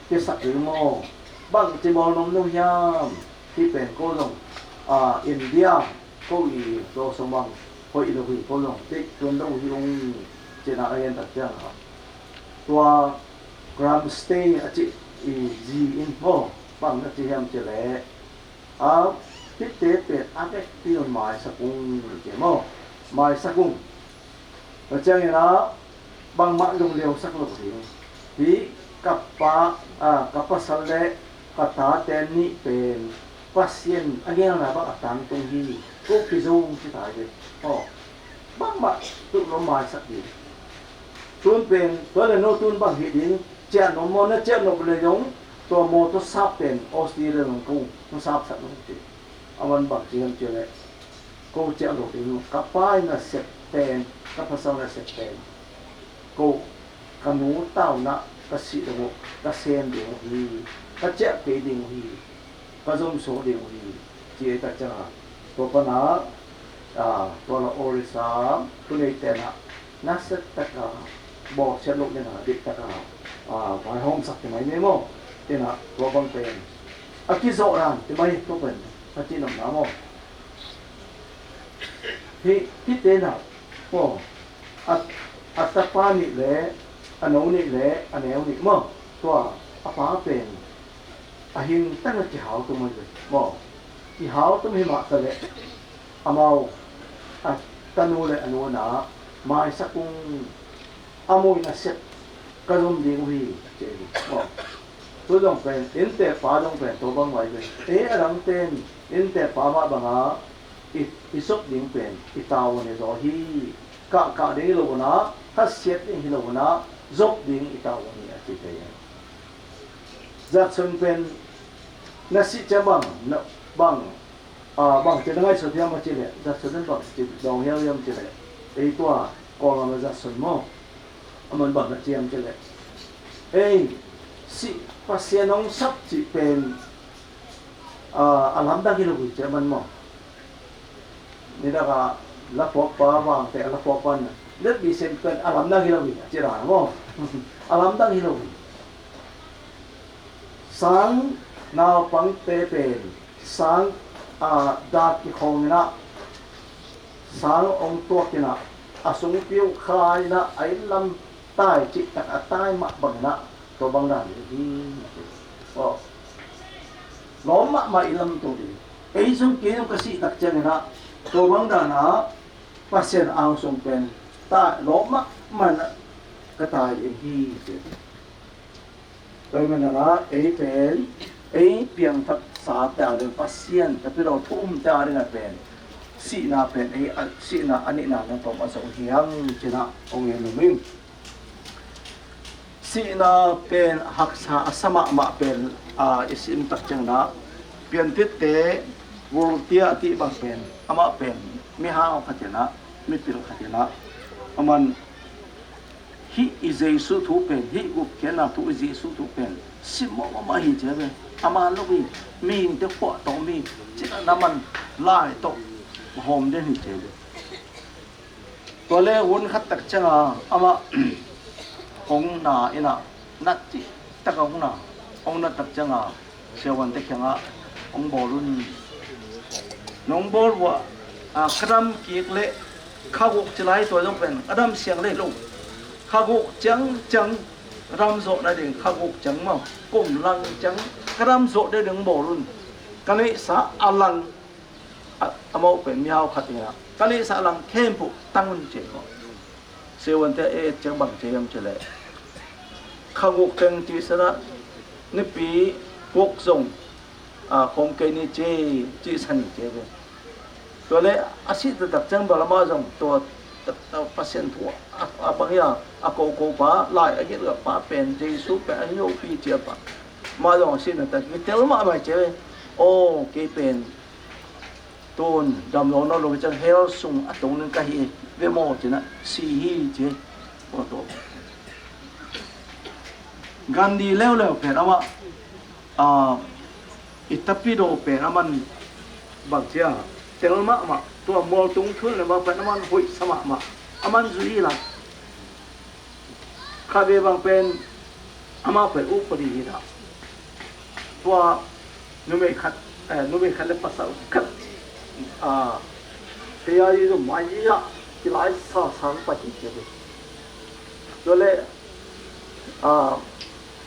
เกสักหรือโม่บางจะมองนมนุ่มยามที่เป็นโกลงอินเดียเกาหลีตัวสมบังพออินโดนีเซียโกลงที่จนต้องลงเจนาเอ็นตัดจังครับตัวกรัมสเตย์อาจจะจีอินโฟบางอาจจะเห็นเจเล่พิเตเป็นอาเด็กที่มันหมายสักุงเจโม่หมายสักุงแล้วจังอย่างนั้นบางมาลงเร็วสักหน่อยที่กับปะสัลเล่กับตาเตนนี่เป็นpasien agian la ba atang tong hi ko pizong chi ta de bang ma tu lo mai sak di tun pen to le no tun ba hi din cha no mo na cha no le yong to mo to sap pen australia no ko to sap sak no ti awan ba chi ham che le ko cha lo ti no ka pai na set pen ka pasang na set pen ko kanu tao na ka si do ka sen de hi ka cha pe ding hiก็จงโสเดียวดีเจตจังตัวปนาตัวละโอริสาตัวในแต่ละนักศึกษาบอกเชลล์เนี่ยนะเด็กตะกาหมายห้องสักที่ไหนเนี่ยมั้งเนี่ยนะตัวบางเป็นอากิโซรันที่ไม่ตัวเป็นอาจินน้ำน้ำมั้งที่เตนะมั้งอัตปานิเล่อันโนนิเล่อันเอวนิมั้งตัวอาปาเป็นahin tang chi hao tu mai mo chi hao tu mi ma ta le amao tanu le anu na mai sakung amoi na set ka rom ding wi che mo tu dong pen in te pa dong pen to bang wai ve arang ten in te pa ma banga i sok ding pen i taw ne zo hi ka de lo na ha set ding hi lo na zok ding i taw ni a chi te zat sun pen nasi cabang bang bangจะได้สุดยอดมาจีเลยจะสุดนั้นบางจีดองเฮียยมจีเลยไอ้ตัวกองมันจะสุดมั้งมันบางจียมจีเลยไอ้สิภาษาน้องซับจีเป็นอัลฮัมดากิโลกุจมันมั้งนี่ละก็ละพบป้าบางแต่ละพบปันเด็กดิเซนเป็นอัลฮัมดากิโลกุจีรามั้งอัลฮัมดากิโลกุสังนาวปังเตเป็นสังดากิคงนะสังองตัวกินะอสุงปิวคายนะไอลำใต้จิตตะใต้มะบังนะตัวบังนั่นที่ก็ล้อมมะไอลำตัวดีไอสุงกินก็สิตักเจนะตัวบังนั่นนะปัสเซนอังสุงเป็นใต้ล้อมมะมันก็ตายอย่างที่โดยมันนะไอเป็นไอ้เพียงทักษะแต่เรื่อง pasien แต่ที่เราทุ่มแต่เรื่องเป็นสีนาเป็นไอ้สีนาอันนี้นาต้องมาส่งเฮียงชนะองค์เงินมึงสีนาเป็นหักษาสมะมาเป็นอิสิมตักจังนะเปลี่ยนทิศเตวอลเตียที่บางเป็นอามาเป็นไม่หาขัดนะไม่ติดขัดนะมันฮิอิเจสุทุเป็นฮิกุบเกนะทุอิเจสุทุเป็นสิมอมาฮิเจเป็นอามาลูกมีเด็กปอตรงมีจิตน้ำมันไล่ตกหอมเด่นเจเลยตัวเล่วนขัดตักจังอามาองนาอินะนัดจิตักองนาองนัดตักจังเชวันเด็กยังองบอลุนน้องบอลว่าครำเกียกเละข้าวจะไล่ตัวต้องเป็นอดัมเสียงเละลูกข้าวจังรำโสได้ดึงข้าวจังมั่งก้มลังจังรำโสได้ดึงบอลุนกันนี้สาอลังอามาเป็นมีเอาขัดเนี่ยกันนี้สาอลังเข้มปุตั้งมันเจ๋งเซวันเตอจังบังเจียมเฉลยข้าวจังจีสระนิปีพวกส่งของเกนิเจจีสันเจเลยตัวเล่อาศิตตักจังบาลมาส่งตัวปัสเซนทัวบางอย่างโกปะไล่อาเยอะปะเป็นเจสุเป็นอันโยปีเจียปะมาส่งอาศิตตักมีเทลมาไม่เจอโอ้เกเป็น ต้นดำร้อนเราจะเฮลซุงอัตรงนึงก็เฮเวโมจินะสีฮีเจโอโตกันดีแล้วเป็นว่าอิตาปิโดเป็นมันบางเจ้าเตลมาตัวมอลตุงทุนเลยมาเป็นมันหุยสมะมามันจุยละข้าเบบางเป็นมาเป็นอุปริหิตาตัวนุ่มขัดเล็บภาษาขัดเฮียยี่ตัวไม่ยากที่หลายสังปฏิเสธตัวเล่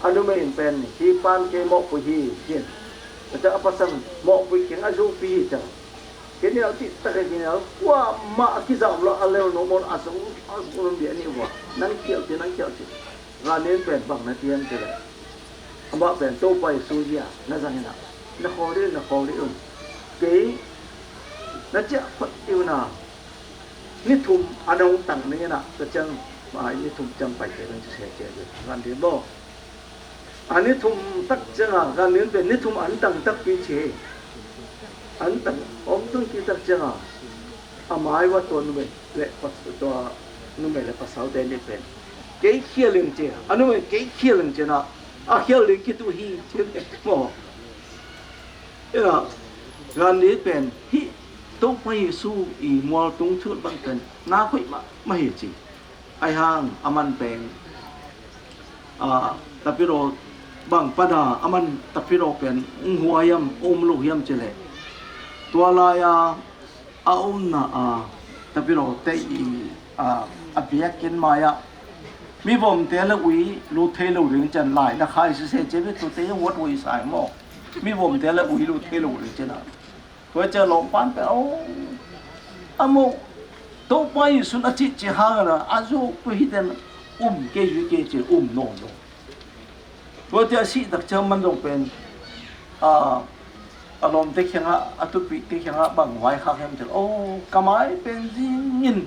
อันนู้นไม่เป็นที่ปานเกมอกปุยเห็นแต่apa sang mokปุยเก่งอายุปีจังเกนี่เอาที่ตะเกียงเอาว่ามาที่จะเอาอะไรโนมอนอาสงเบียนี่ว่านั่งเกี่ยวที่งานนี้เป็นบางนาทีนั่นจะเลยมาเป็นโตไปสุริยะนั่นจะเห็นนักขอเรื่องเก๋นั่นจะพัดอยู่นะนี่ทุ่มอันนั้นตั้งนี่นะจะจังมานี่ทุ่มจังไปเจริญจะเสียเจริญงานเดียวบ่อันนี้ทุ่มตักจังงานนี้เป็นนี่ทุ่มอันตั้งตักปีเชอันตั้งต้องคิดตักจังหมายว่าตัวนู้นเละตัวนู้นเลยภาษาเดนิเป็นเกี่ยเขี้ยลิงเจ้าอันนู้นเกี่ยเขี้ยลิงเจ้านะเขี้ยลิงคิดตัวฮีเจ้าหมองานนี้เป็นฮีต้องไปสู้อีมัวตรงชุดบางกันน่าคุยมาเหตุจริงไอ้ห่างมันเป็นตะพิโรบางปะดามันตะพิโรเป็นหัวยำลูกยำเจเลตัวลายน่ะตะพิโรเตอีอภิยกินมายะมีบ่มเตละอุยรูเทลูถึงจันหลายนะใครสิเสเจวิตัวเตวัดอุยสายหม้อมีบ่มเตละอุยรูเทลูถึงจันตัวเจลงปานไปเอาโมตัวไปสุนอาทิตย์จะหาละอาจูไปหิดนเกยุเกจโนตัวเจ้าสิตักเจ้ามันลงเป็นอารมณ์เด็กยังอตุปิเด็กยังบางไว้ข้างเห็นจะกำไมเป็นยิน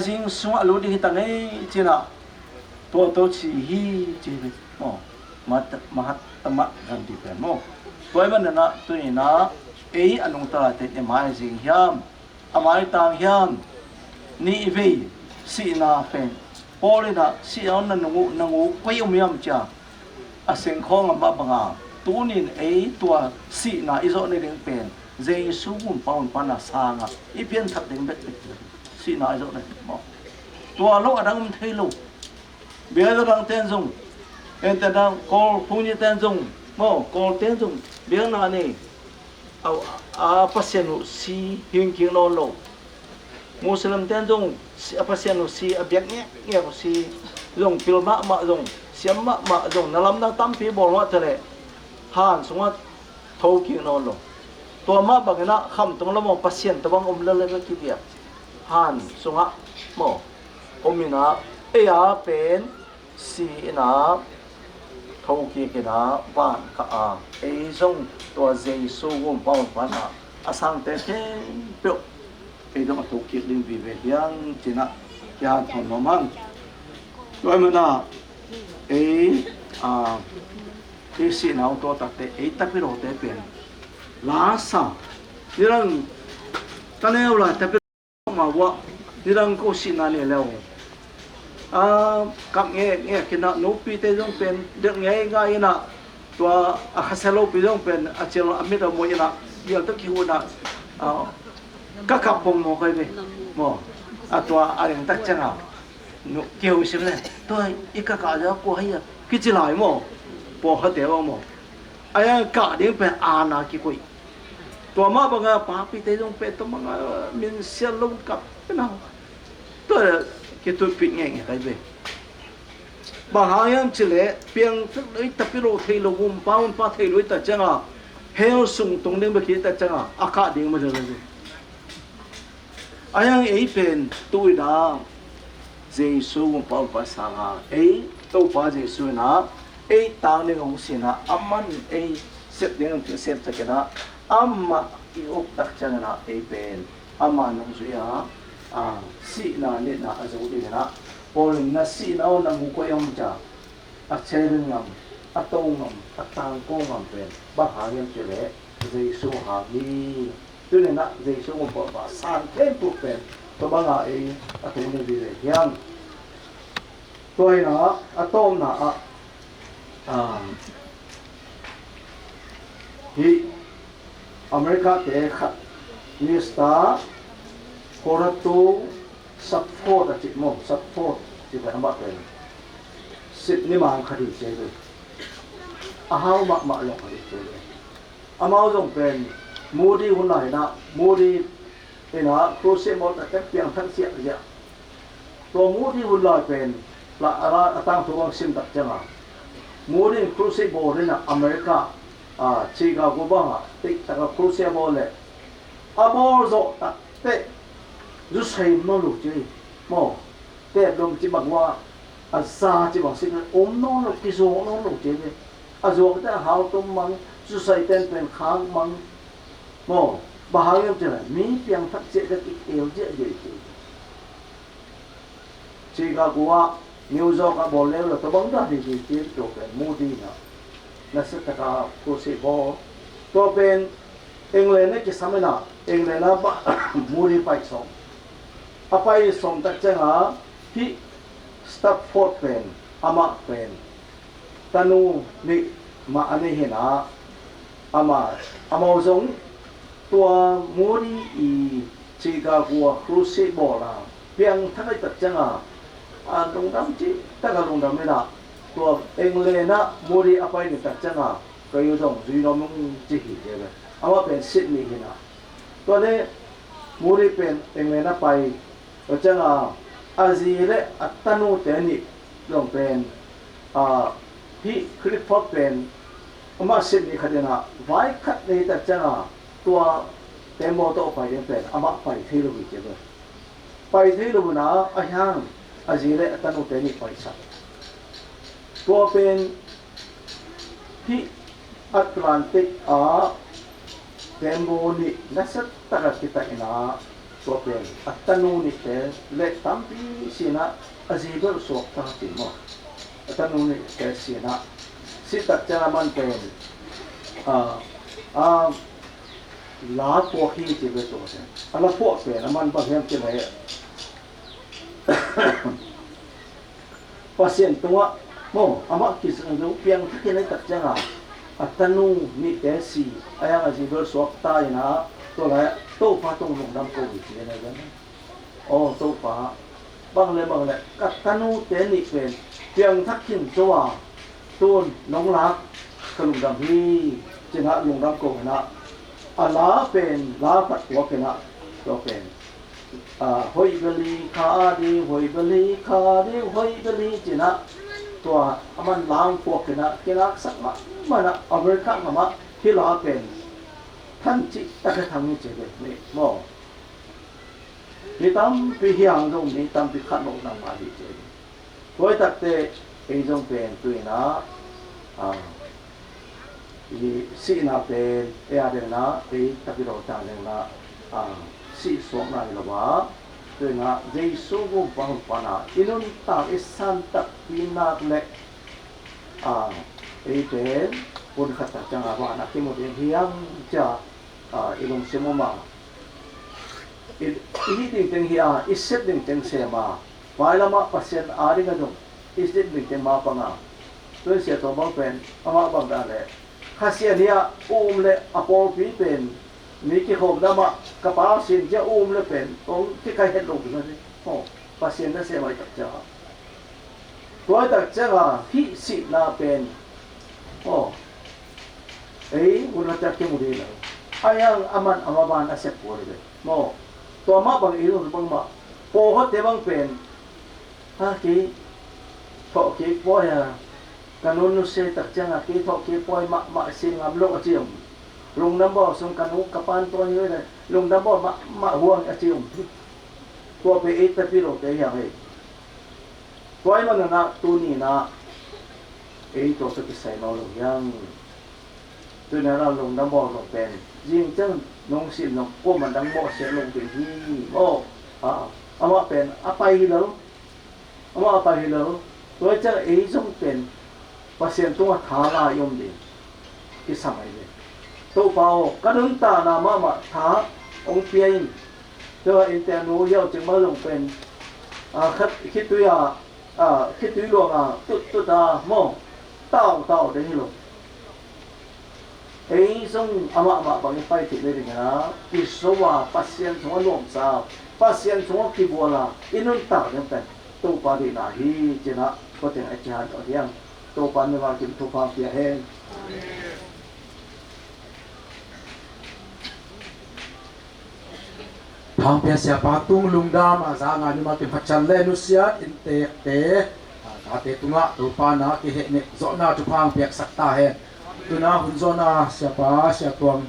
จริงสมัยรู้ดีตั้งไงจีน่ะตัวชีฮีจีบมาหัดตมะกันดีเป็นตัวมันน่ะตัวนี้นะอันนู้นตลาดเต็มมาจริงยามมาต่างยามนี่เว้ยสีน่าเป็นพอเลยนะสีเอานั่งงูไปยุ่มยามจ้าเสียงของมาบังอาตัวนี้ตัวสีน่าอีโซนี่เรื่องเป็นเจสุกุมปอนปานาสางอีเพียนทัดเด้งเบ็ดสีน่าอีโซนี่ตัวโลกอันนั้นมันเทลูเบียร์ดังเต้นซงแต่ดังกอลพุ่งยี่เต้นซงกอลเต้นซงเบียร์นั่นนี่pasien si hingking lolo muslim ten dong pasien si abiak nge si dong pilma ma dong siam ma dong nalam na tampi bol wa tele han sunga thoking lolo to ma bangena kham tong lamo pasien tabang lele ki dia han sunga mo omina ya pen si na thâu kia cái đó bạn cả giốngตัวเจสูงป้องปัญหาสังเตเปย์ต้องถูกคิดดึงวิเวกยังจีน่ะยาถนอมันด้วยมันน่ะที่สิ่งเอาตัวตัดเตตัดไปโรเตเป็นลาสานี่รังตอนนี้เราตัดไปมาว่านี่รังก็สิ่งนั้นแล้วกับเงี้ยกินน่ะนูปีเตจงเป็นเด็กเงี้ยง่ายน่ะตัวข้าศึกปีจงเป็นอาเจียนอเมริกามวยน่ะเดี๋ยวต้องคิวน่ะก็ขับปงโมกันไปโมตัวอะไรต่างจังอ่ะนูเกี่ยวสิเลยตัวอีกกะจะกูให้กิจหลายโมปอเขาเดี๋ยวโมไอ้กะเดี๋ยวเป็นอาณากิกุยตัวมาบังอาป้าปีเตจงเป็นตัวบังอามินเสียลงกับเป็นเอาตัวคิดตัวปิดเงี้ยใครไปบางอย่างเฉลี่ยเพียงสักเลยแต่พิโรเทโลกุมป้าอุนป้าเทโลแต่จังอ่ะเฮลสุงตรงนี้เมื่อกี้แต่จังอ่ะอากาศดีมาเลยอย่างเป็นตัวดาเจสูกุมป้าอุนป้าสังอ่ะตัวป้าเจสูนะต่างเนี่ยของสินะมันเสพเนี่ยของเสพสักนะมาอีกตักจังนะเป็นมันน้องสุยาสีน่ะเนี่ยน่ะอาจจะพูดอย่างนั้นพอเรื่องนั้นสีน่ะนั่งมุกยมจ้าเชริงงำตงงำต่างกงงำเป็นบ้าหายังเจริญเจสุหามี tu ne na Jesu mo ba san ken pu pen to ba nga e a tu ne bi le yang toi na atom na hi America te khat ni sta koratu support ati mo support ti ba ma pen sit ni mang khadi che le a hau ma lo khadi che le a mau jong pen mu di hun lai na mu di ina cruise mo ta tek piang thang sia ya to mu di hun lai pen la ara atang tu wang sim tak changa mu di cruise bo re na America chi ga go ba tik ta ka cruise bo le a mo zo ta te du sai no lu che mo te dom chi bang wa a sa chi bang sin om no lo ki zo no lo che le a zo ta hao to mang du sai ten pen khang mang mo ba ha yam che mi piang thak che ka ki el je je chi ga go wa New York a bo le lo to bang da di chi to pen mu di na sa ta ka ko se bo to pen England ne ki samena England na ba mu ri pai song apai som tak changa hi Stafford pen ama pen tanu ni ma ane hena ama zong tua muri I Chicago cruise bola piang thangai tak changa long dam chi ta ka long dam na tua England na muri apai ni tak changa kayo dong zui no mong chi hi de ama pen Sydney hena tua le muri pen England na pai changa azile atanu te ni long pen hi Clifford pen ama Sydney khadena vai khat nei ta changa tua temo to pai den pen ama pai thilo bi che pai thilo na a hang azile atanu te ni pai sa tua pen hi Atlantic temo ni nasat ta kita ina so pen atanu ni te le tampi sina azibel so ta ti mo atanu ni te sina si tak cha man pen la po hi ti be to se ala po pe na man ba hem ti le pasien tua mo ama kis ando piang ti ne tak cha atanu ni te si aya azibel so ta ina to la to pa tong long dam ko bi che na gan to pa bang le ka tanu te ni pen piang thak kin chowa ton nong la ka long dam hi chinga long dam ko na ala pen la pat wa ke na to pen hoi beli kha di hoi beli china to aman lang ko ke na sak ma mana America ma hi la penท่านจิตะทางนี้เจเดนี่มอนี่ตามปีเฮียงตรงนี้ตามปีขัดลงนำมาดีเจโดยตัดเตไอ้จงเป็นตัวนะสีนาเป็นเออาเดนะไอ้ตะกิโรจานนะสีสวมนายละวะตัวนะเจสุกุบังปานะอินุนตาอิสันตะปีนาเล็กไอ้เป็นปุนขัดจังหวะนักที่หมดเฮียงจะilong semua ini ting hiya iset ting sema wala ma pasien ari ga dong iset ting ma pa nga to sia to bang pen ama bang da le khasia dia le apol pi pen mi ki khom da ma ka pa sin ja le pen ong ki kai het lo ni pasien da sema tak ja to tak ja hi si na pen una ta ke mu de la ayang aman amaban asep po rin mo to ama bang ilong bang ma pohot te bang pen ki to ki po ya kanun no se tak changa ki to ki po ma sing amlo achium lung nambo sum kanu kapan to ni le lung nambo ma huang achium to pe eta piro te ya he toy man na tu ni na to sa ki sai no lo yang tu na ra lung nambo lo pen jing chân nong sim nong ko man dang mo se long pe hi ama pen apai lo toy cha ei jong pen pasien tu tha la yom de ki samai le tô bao cái nương ta là mà thả ông tiền cho internet yêu chứng mà dùng bên khi tôi khi tôi luôn tôi ta mò tao đấy luôn ấy xong ama bằng phải thì đây là cái số pasien chúng luôn sao pasien chúng khi bùa là inun tạo nên bên tô bao đi là hi chỉ là có thể ai chán ở đây tô bao mới vào kiếm tô bao kia hen thang pia sia patung lungdam za nga ni ma ke phachan le nu sia in te te tunga tu pa na ke he ne zo na tu phang piak sakta he tu na hun zo na sia pa sia tuam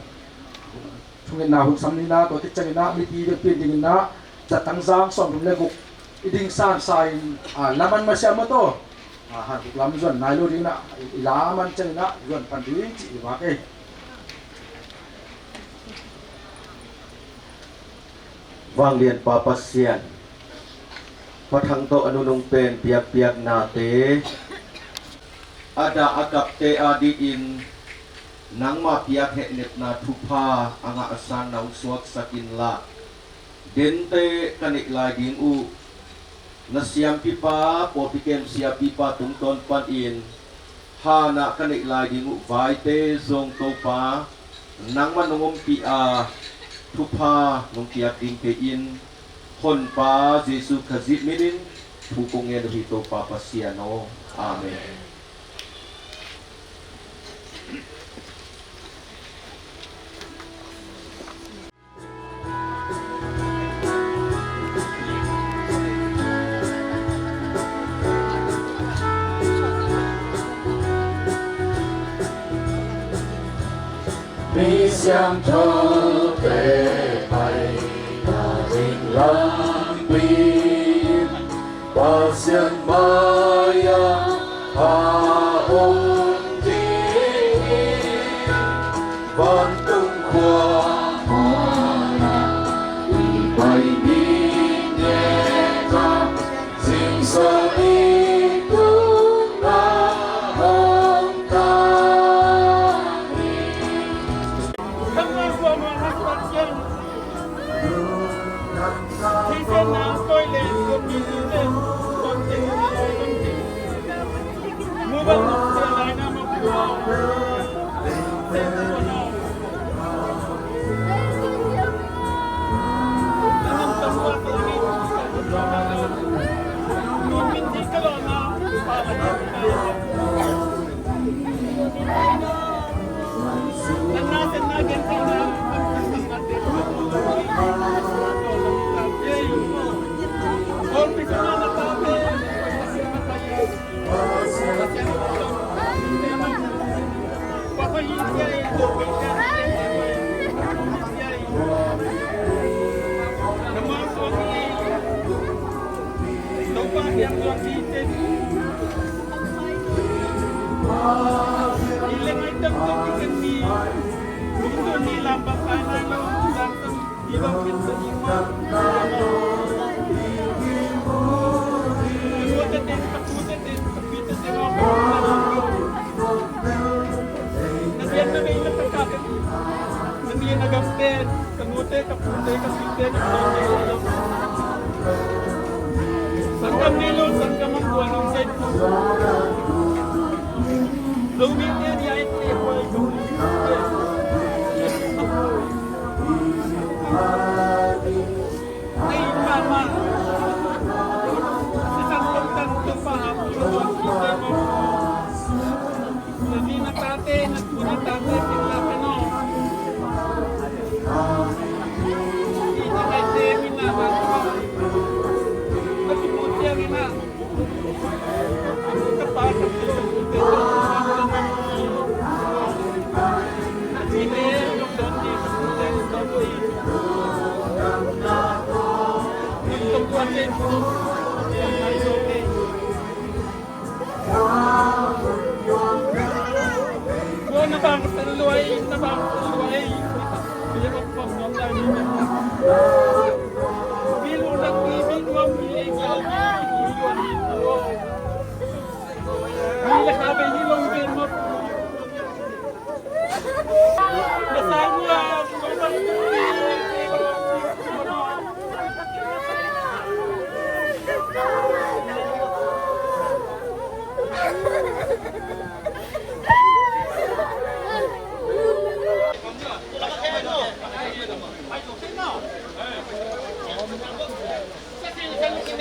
thungin na hun sam ni na to ti chang na mi ti de pin ding na cha tang jang som dum le guk iding san sai laman ma sia ma to han buk lam zon nai lo ding na ila man chang na zon pan ding chi wa ke vang lian pa pasien pathang to anu nung pen piak na te ada akap te adi in nang ma piak he net na thupa anga asan na uswak sakin la den te kanik lai ding u na siam pipa po pikem sia pipa tung ton pan in ha na kanik lai ding u vai te zong to pa nang manungom piทุพาลงเกียกดิงเกอินคนปาเยซูคริสต์มิลินผู้กงเงินฮิโตปาปาเซียโนอาเมน mi xiang thâu tê bay là hình lang pin và xiên maya hà ôn thi văn tung khoa bay đi nhẹ ra dinh sơ đi cũng là hồng ta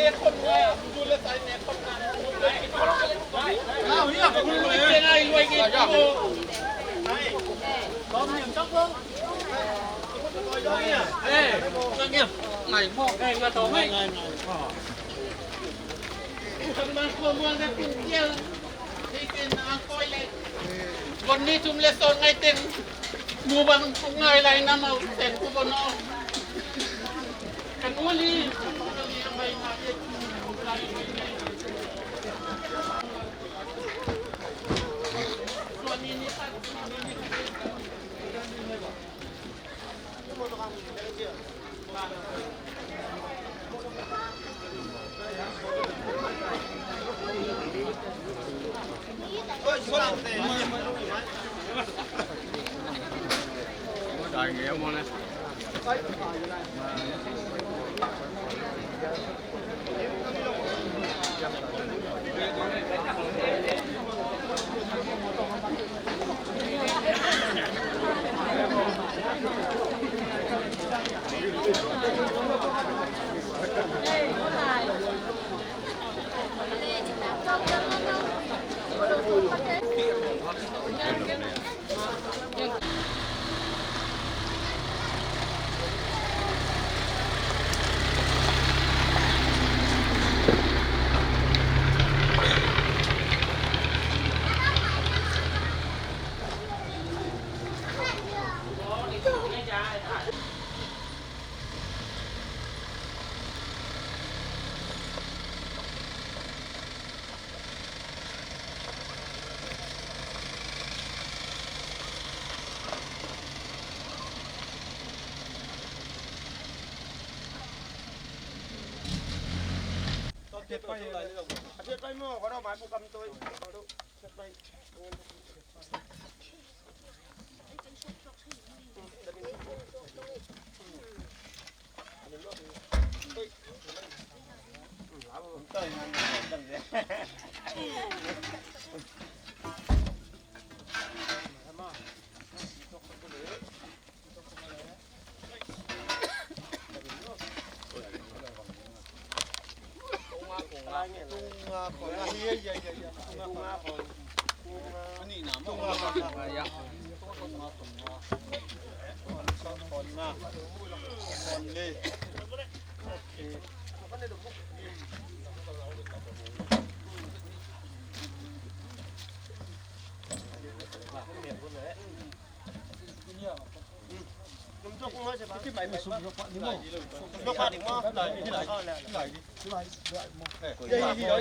วันนี้จุ่มเลสโซนไงเต็มดูบังไงไรน้ำเอาเต็มกูบนเอากันอุ้ยไปมาเด็กส่วนนี้นี่ค่ะ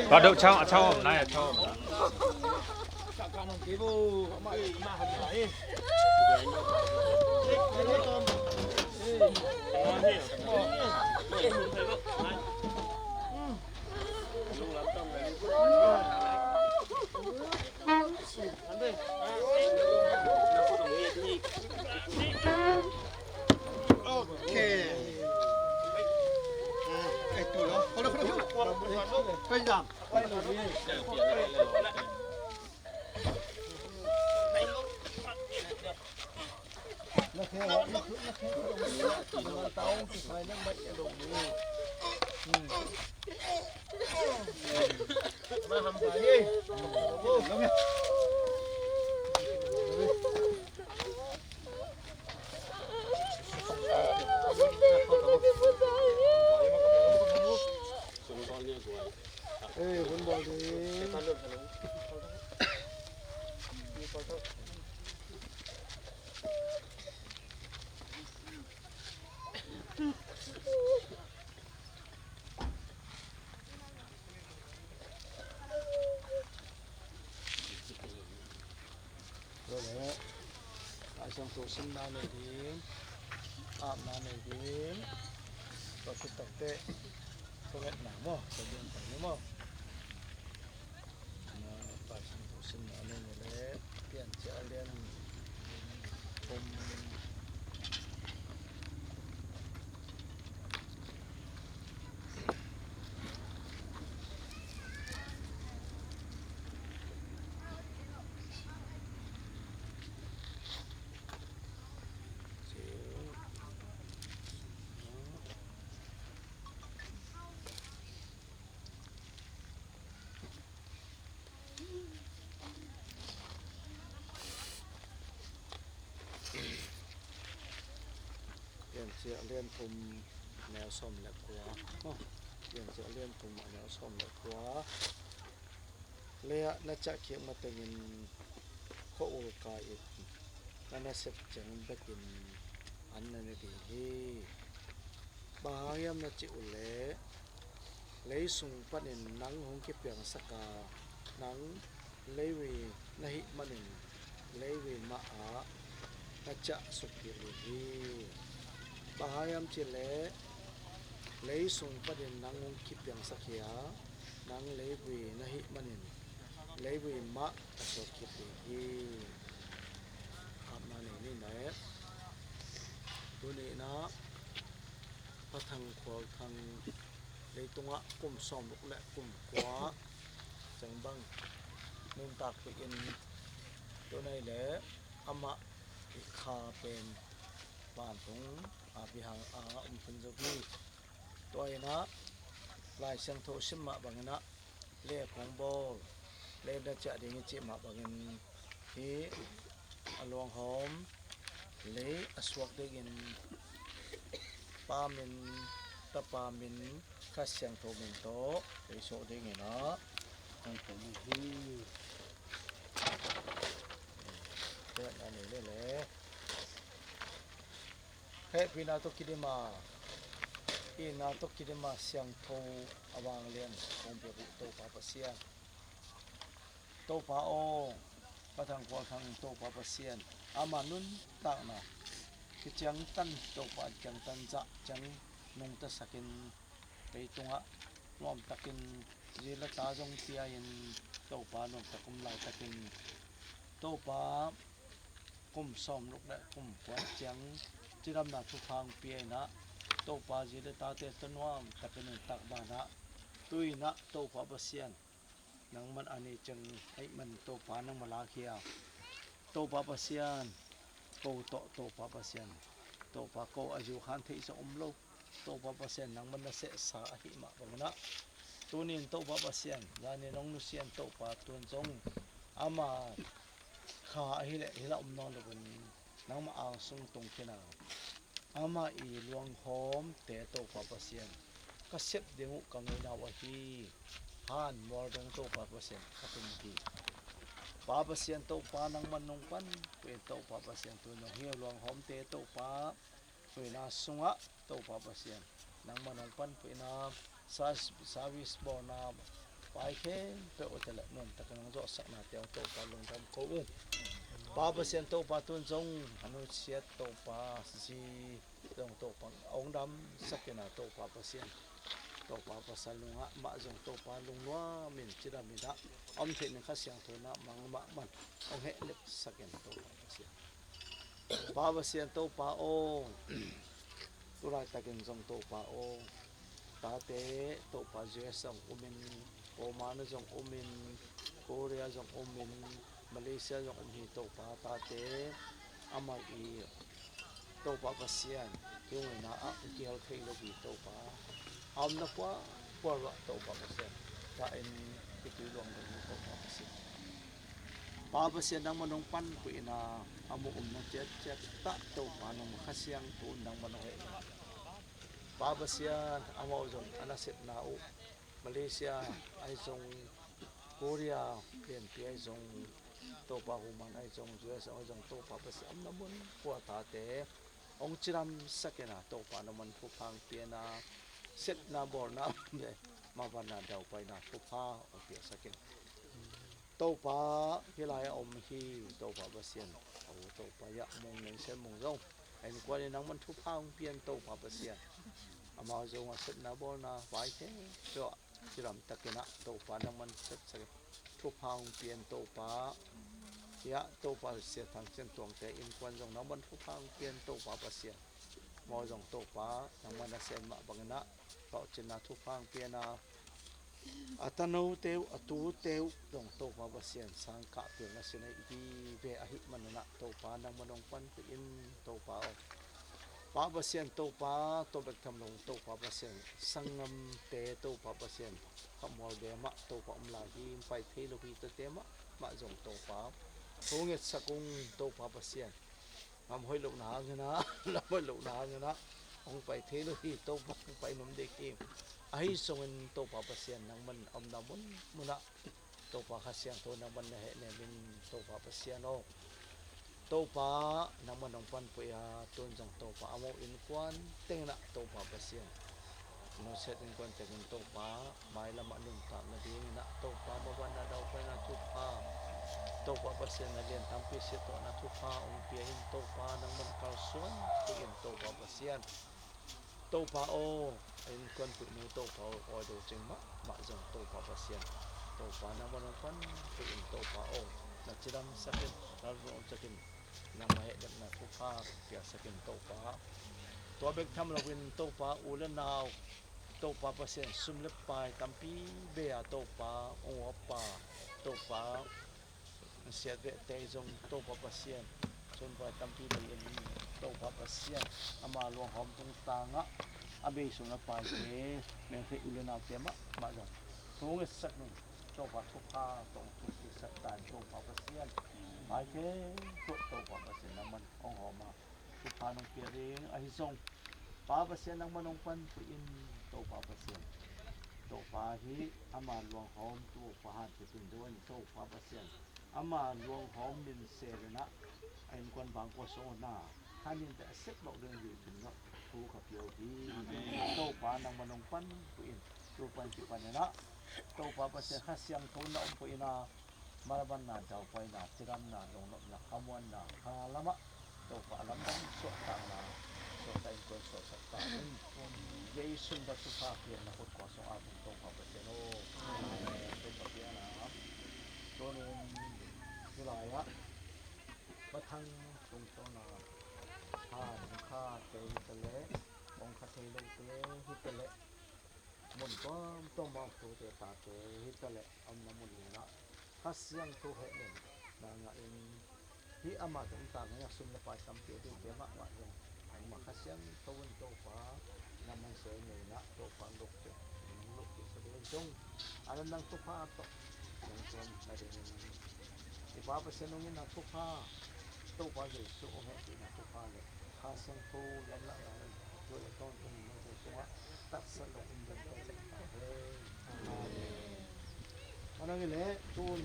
Có đậu cho này cho. Sang tu sim na ne dim, ap na ne dim, to kita te, to vet na mo, to dim pa ni mo. Na pa sang tu sim na ne le, pian cha lian pom สียเลียนทุมแนวส้มและขวาเสียเลียนทุมแนวส้มและขวาเลียน่าจะเขียนมาแต่ยินข้ออุกาอิดนั่นน่ะเสพจังไปกินอันนั้นดีฮีบางยามน่ะจิอุเลเลยสุงปันินนังหงเก็บเปียงสกานังเลยวีนะหิมันินเลยวีมาอาน่าจะสุกิริฮีบางยามจิเลเลยสุงปันินนังหงเก็บเปียงสักยานังเลยวีนะหิมันินเลยวีมาอาสุกิริฮีอามานี่นะตัวนี้นะพระทังขวาทางเลยตรงะกลุ่มซ้อมลุกและกลุ่มขวาจังบังมุมตากไปอินตัวในแหละอามาคาเป็นบ้านตรงพิหารพันจบีตัวไอ้นะลายเสียงโทชิมะบางนะเล่ของบอลเล่ดัชดิ่งจิมาบางที่อลวงหอมเล่อสวกได้กินปามินตะปามินข้าเสียงโทมินโตไปโชว์ได้ไงนะทางผมที่เดินอันนี้เลยแหละเฮ้พี่นาตกิดิมาอีนาตกิดิมาเสียงโทอวางเลียนของเบรุโตปาปเสียนโตปาโอปะทางกวางทางโตปาปเสียนอามานุนตักนะคือจังตันโตปาจังตันจะจังนงตะสักินไปตรงะรวมตะกินเจลตาจงเตียยินโตปานงตะกุมลายตะกินโตปากุมซ้อมลูกและกุมกวาจังจิรำนาทุพังเปียนะโตปาเจลตาเตตนวามตะกินตักบานะตุยนะโตปาบเสียนนังมันอันนี้จังไอ้มันโตปานังมาลาเคียโตปาบเสียนโตโตปาบเสียนโตปาโกอายุขันเทสอมโลโตปาปเสียนนังมันเสสาหิมะบางนะตัวนี้โตปาปเสียนยานี่น้องนุเสียนโตปาตัวจงอามาขาหิละนอนเลยบนนังมาอ่างทรงตรงที่นาอามาอีลวงหอมแต่โตปาปเสียนก็เสพเดียวกังเงินาวฮีฮานมอร์ดงโตปาปเสียนก็เป็นดีปาปเสียนโตปานังมันนงปันเป็นโตปาปเสียนตัวน้องเฮียลวงหอมแต่โตปาเวลาสุงะโตปาปเสียนนังมันองปันไปนาซาวิสบอนาไปแค่ไปโอเทลนนตะกันงจอสักนาเตียวโตปาลงทำโค้งปาปเสียนโตปาตุนจงอนุเชียโตปาซีตรงโตปังองดำสักนาโตปาปเสียนโตปาปสันลุงะมาจงโตปาลุงว่ามินจิรามิดะอมเทนข้าเสียงโทนะมังมะมันองเฮเล็กสักนโตปาปเสียนปาปเสียนโตปาโอตุลาตะกินจงโตปาโอตาเตโตปาเจสังอุมินโอมานจงอุมินโคเรียจงอุมินมาเลเซียจงอุมินโตปาตาเตอามาอีโตปาปเสียนเกี่ยวนะอ่ะเกี่ยวเทโลบีโตปาอมนักว่าปวดโตปาปเสียนตาเอ็นที่ตุยลงตรงโตปาปเสียนปาปเสียนนังมันงปันปุยนาอามุนังเจ็ดตะโตปานงข้าเสียงตูนนังมันงเฮปาปเสียนอามุจงอนาเซตนาอุมาเลเซียไอจงโคเรียเปลี่ยนปีไอจงโตปาหูมันไอจงยูเอสไอจงโตปาปเสียนนังมันปวดตาเตองจิรำสักนาโตปานมันผู้พังเปียนาเซตนาบอร์นาเดมาวันนาเดาไปนาผู้พาโอเคสักนโตปาฮิลายอมฮีโตปาบเสียนโอ้โตปายะมงเงินเซมงรงไอ้กว่านี้นังมันทุพางเปลี่ยนโตปาบเสียนอามาจงว่าเสนาบอนาไว้แค่เจาะจิรำตะกินะโตปานังมันเสร็จทุพางเปลี่ยนโตปายะโตปาเสียทางเส้นตวงแต่อินควันจงนังมันทุพางเปลี่ยนโตปาบเสียนมอจงโตปานังมันเซนมาบังนะเปาจินาทุพางเปลี่ยนาอัตโนเตวอตูเตวดงโตปาบเสียนสังกะเปียงสินะอีเบอหิมันนะโตปานังมันองปันไปอินโตปาปาบเสียนโตปาโตเบกทำลงโตปาบเสียนสังงมเตโตปาบเสียนขมอลเดมะโตปาอมลาหิมไปเทโลพีตเตมะมาจงโตปาโหเงสกุงโตปาบเสียนทำให้ลูกหนาเงนะแล้วไม่ลูกหนาเงนะ ong pai thelo hi to pai nom de kim ai songen to pa pasien nang man om namun muna to pa khasiang to nang man he ne min to pa pasien o to pa nang man ong pan pu ya ton jang to pa amo in kwan teng na to pa pasien no set in kwan teng to pa mai lama nun ta na ding na to pa mawan na daw pa na tu pa to pa pasien na lian tampi si to na tu pa ong piahin to pa nang man kalsuan tingin to pa pasien to pa o in kwan pu nu to pa o do ching ma jang to pa pasien to pa nang man ong pan tingin to pa o na chidam sakit lalu ong sakin nang mahe dak na tu pa pia sakin to pa to bek tham lo win to pa ulan naw to pa pasien sum le pai tampi be a to pa ong pa to pa sia de te jong to pa pasien chon pa tampi le in to pa pasien ama lo hom tung tanga abe sum le pai ke me fe ulan naw te ma jong to nge sak nu to pa tu pa to tu sak tan to pa pasien mai ke to pa pasien na man ong homa tu pa nong pia ring ai jong pa pasien nang manong pan in to pa pasien to pa hi ama luang hom tu pa han ti pin don to pa pasien ama luang hom min serena ain kwan bang ko so na hanin ta sek lo den yu tin no tu kha pio di to pa nang manong pan in tu pan ti pan na to pa pasien khasiang thon na pu ina maraban na daw pa na tiram na long no na kamwan na halama to pa alam dang so ta na so tay ko so sa ta Jason da tu pa pia na ko so atong to pa pasien o to pa pia na to nun nilaya bathang tung to na kha te tele ong kha te lo tele hi tele mon ko to ma to te ta te hi tele am na mon na khasiang to he ne na nga in hi ama tong ta nga sum na pa tam pe te ma ang makasiang tawon to pa naman sa inyo na to pa dokte sa dong alam lang to pa to yung from na din ipapasanungin na to pa yeso o hindi na to pa kasang to lala wala to itong mga taksa lo undan to anong ile tun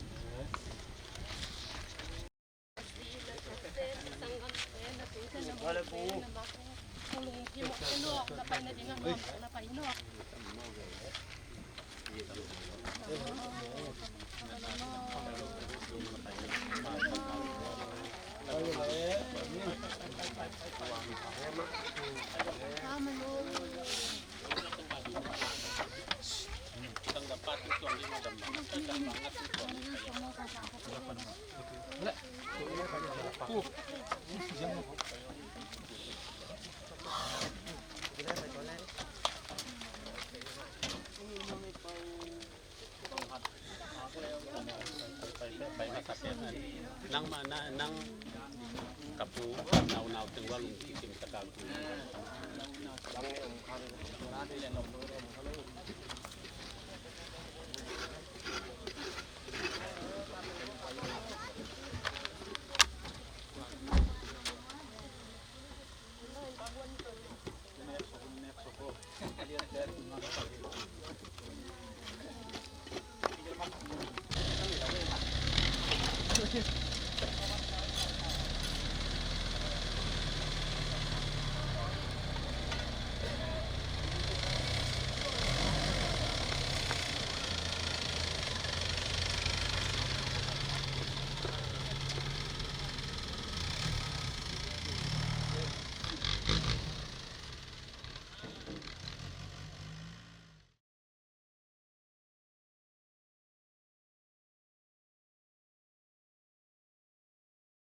wala po kulung kimo inok na pa na dingan mo na pa inok dapat itu ang lima damang banget itu nang mana nang kapu naw teng walung kim takal Thank you.